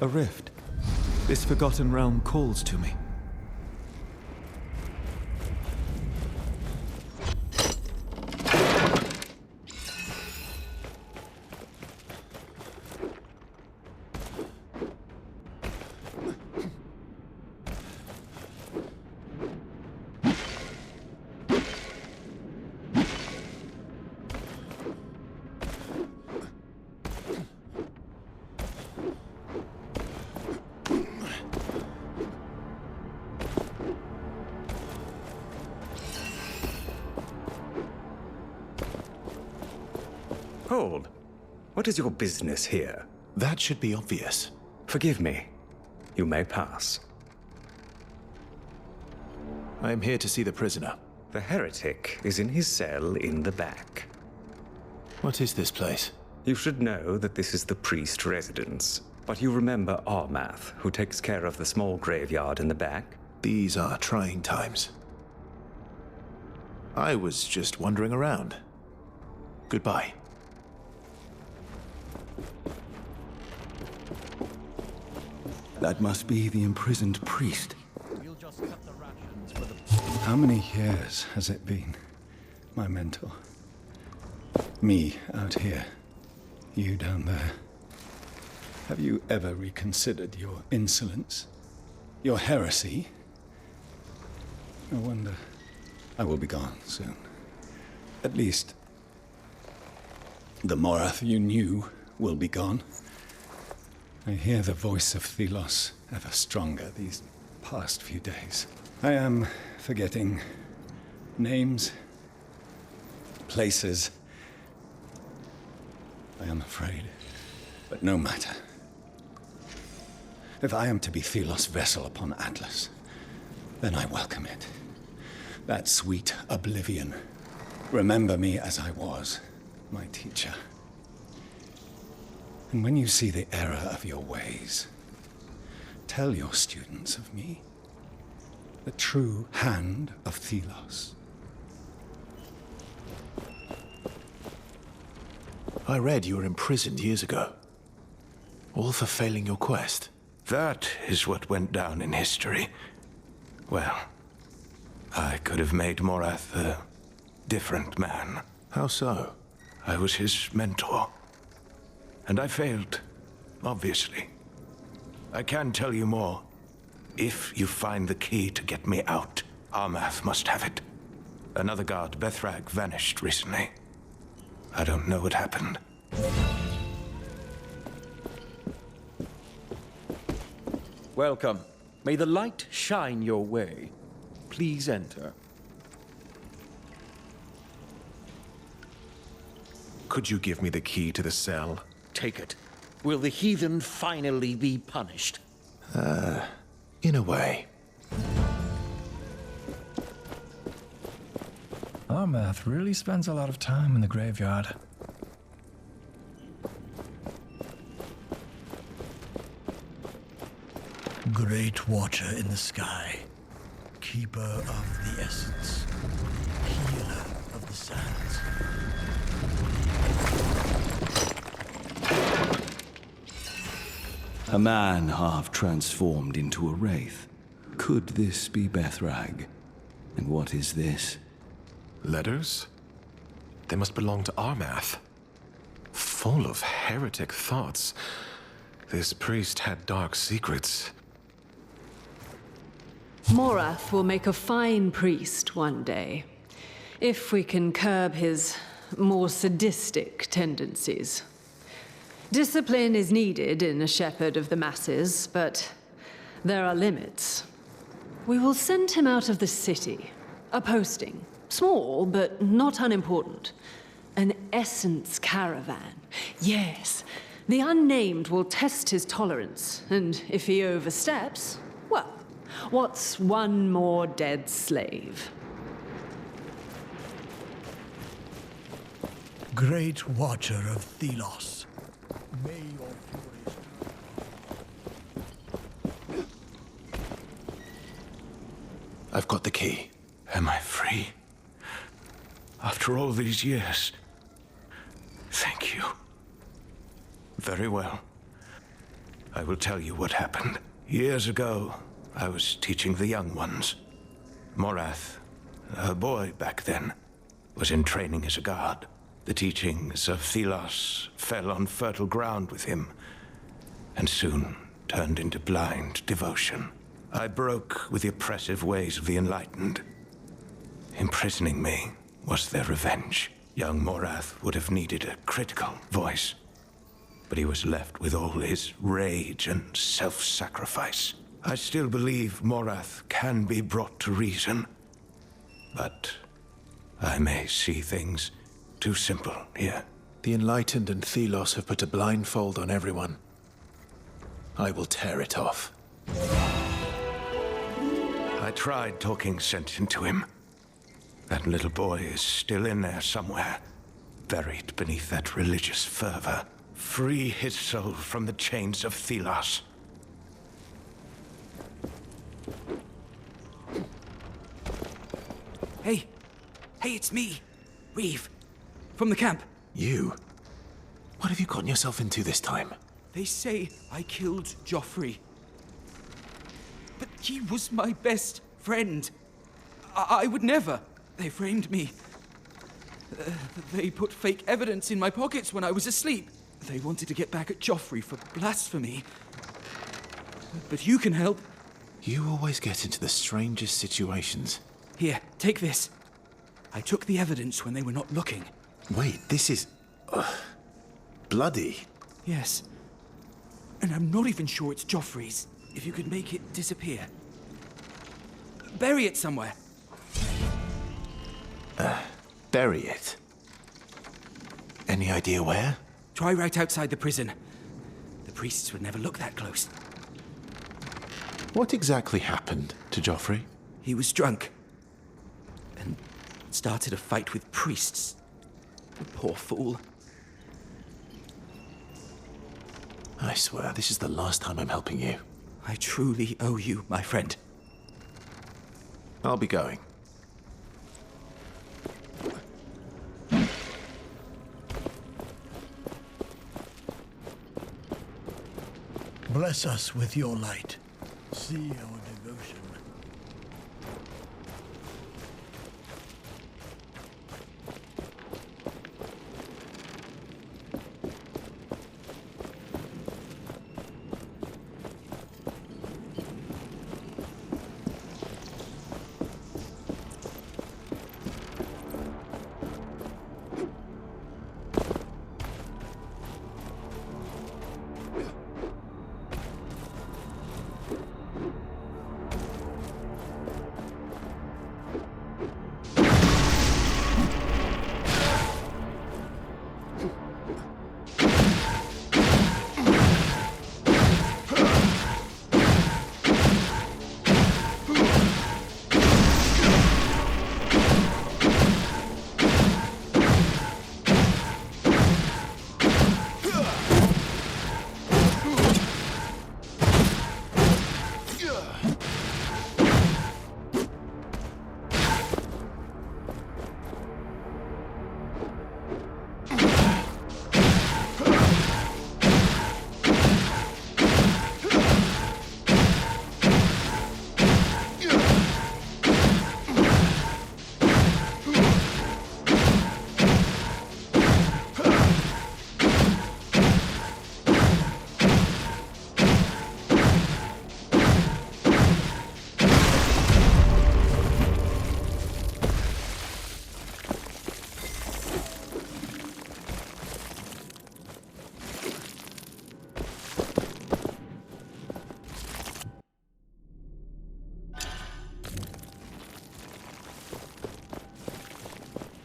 Speaker 18: A rift. This forgotten realm calls to me.
Speaker 5: Hold. What is your business here?
Speaker 2: That should be obvious.
Speaker 5: Forgive me. You may pass.
Speaker 2: I am here to see the prisoner.
Speaker 5: The heretic is in his cell in the back.
Speaker 2: What is this place?
Speaker 5: You should know that this is the priest residence. But you remember Armath, who takes care of the small graveyard in the back?
Speaker 2: These are trying times. I was just wandering around. Goodbye.
Speaker 7: That must be the imprisoned priest. How many years has it been, my mentor? Me out here, you down there. Have you ever reconsidered your insolence? Your heresy? No wonder. I will be gone soon. At least, the Morath you knew will be gone. I hear the voice of Thelos ever stronger these past few days. I am forgetting names, places. I am afraid, but no matter. If I am to be Thelos' vessel upon Atlas, then I welcome it. That sweet oblivion. Remember me as I was, my teacher. And when you see the error of your ways, tell your students of me, the true hand of Thelos.
Speaker 2: I read you were imprisoned years ago. All for failing your quest.
Speaker 6: That is what went down in history. Well, I could have made Morath a different man.
Speaker 2: How so?
Speaker 6: I was his mentor. And I failed, obviously. I can tell you more. If you find the key to get me out, Armath must have it. Another guard, Bethrag, vanished recently. I don't know what happened.
Speaker 18: Welcome. May the light shine your way. Please enter.
Speaker 2: Could you give me the key to the cell?
Speaker 15: Take it. Will the heathen finally be punished?
Speaker 2: In a way.
Speaker 17: Armath really spends a lot of time in the graveyard.
Speaker 9: Great watcher in the sky, keeper of the essence, healer of the sands.
Speaker 21: A man half transformed into a wraith.
Speaker 13: Could this be Bethrag? And what is this?
Speaker 21: Letters? They must belong to Armath. Full of heretic thoughts. This priest had dark secrets.
Speaker 22: Morath will make a fine priest one day, if we can curb his more sadistic tendencies. Discipline is needed in a shepherd of the masses, but there are limits. We will send him out of the city. A posting. Small, but not unimportant. An essence caravan. Yes, the unnamed will test his tolerance, and if he oversteps, well, what's one more dead slave?
Speaker 23: Great Watcher of Thelos, may your furies...
Speaker 2: I've got the key.
Speaker 6: Am I free? After all these years? Thank you. Very well. I will tell you what happened. Years ago, I was teaching the young ones. Morath, a boy back then, was in training as a guard. The teachings of Thelos fell on fertile ground with him, and soon turned into blind devotion. I broke with the oppressive ways of the Enlightened. Imprisoning me was their revenge. Young Morath would have needed a critical voice, but he was left with all his rage and self-sacrifice. I still believe Morath can be brought to reason, but I may see things too simple here.
Speaker 2: The Enlightened and Thelos have put a blindfold on everyone. I will tear it off.
Speaker 6: I tried talking sense into him. That little boy is still in there somewhere, buried beneath that religious fervor. Free his soul from the chains of Thelos.
Speaker 24: Hey, it's me, Reeve, from the camp.
Speaker 2: You? What have you gotten yourself into this time?
Speaker 24: They say I killed Joffrey. But he was my best friend. I would never. They framed me. They put fake evidence in my pockets when I was asleep. They wanted to get back at Joffrey for blasphemy. But you can help.
Speaker 2: You always get into the strangest situations.
Speaker 24: Here, take this. I took the evidence when they were not looking.
Speaker 2: Wait, this is... bloody.
Speaker 24: Yes. And I'm not even sure it's Joffrey's. If you could make it disappear. Bury it somewhere.
Speaker 2: Bury it? Any idea where?
Speaker 24: Try right outside the prison. The priests would never look that close.
Speaker 2: What exactly happened to Joffrey?
Speaker 24: He was drunk. And started a fight with priests. The poor fool.
Speaker 2: I swear, this is the last time I'm helping you.
Speaker 24: I truly owe you, my friend.
Speaker 2: I'll be going.
Speaker 23: Bless us with your light. See our devotion.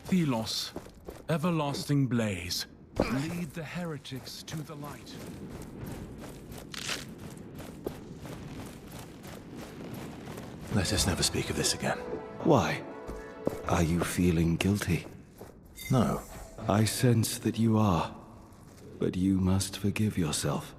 Speaker 1: Thelos, everlasting blaze, lead the heretics to the light.
Speaker 2: Let us never speak of this again.
Speaker 13: Why? Are you feeling guilty?
Speaker 2: No.
Speaker 13: I sense that you are. But you must forgive yourself.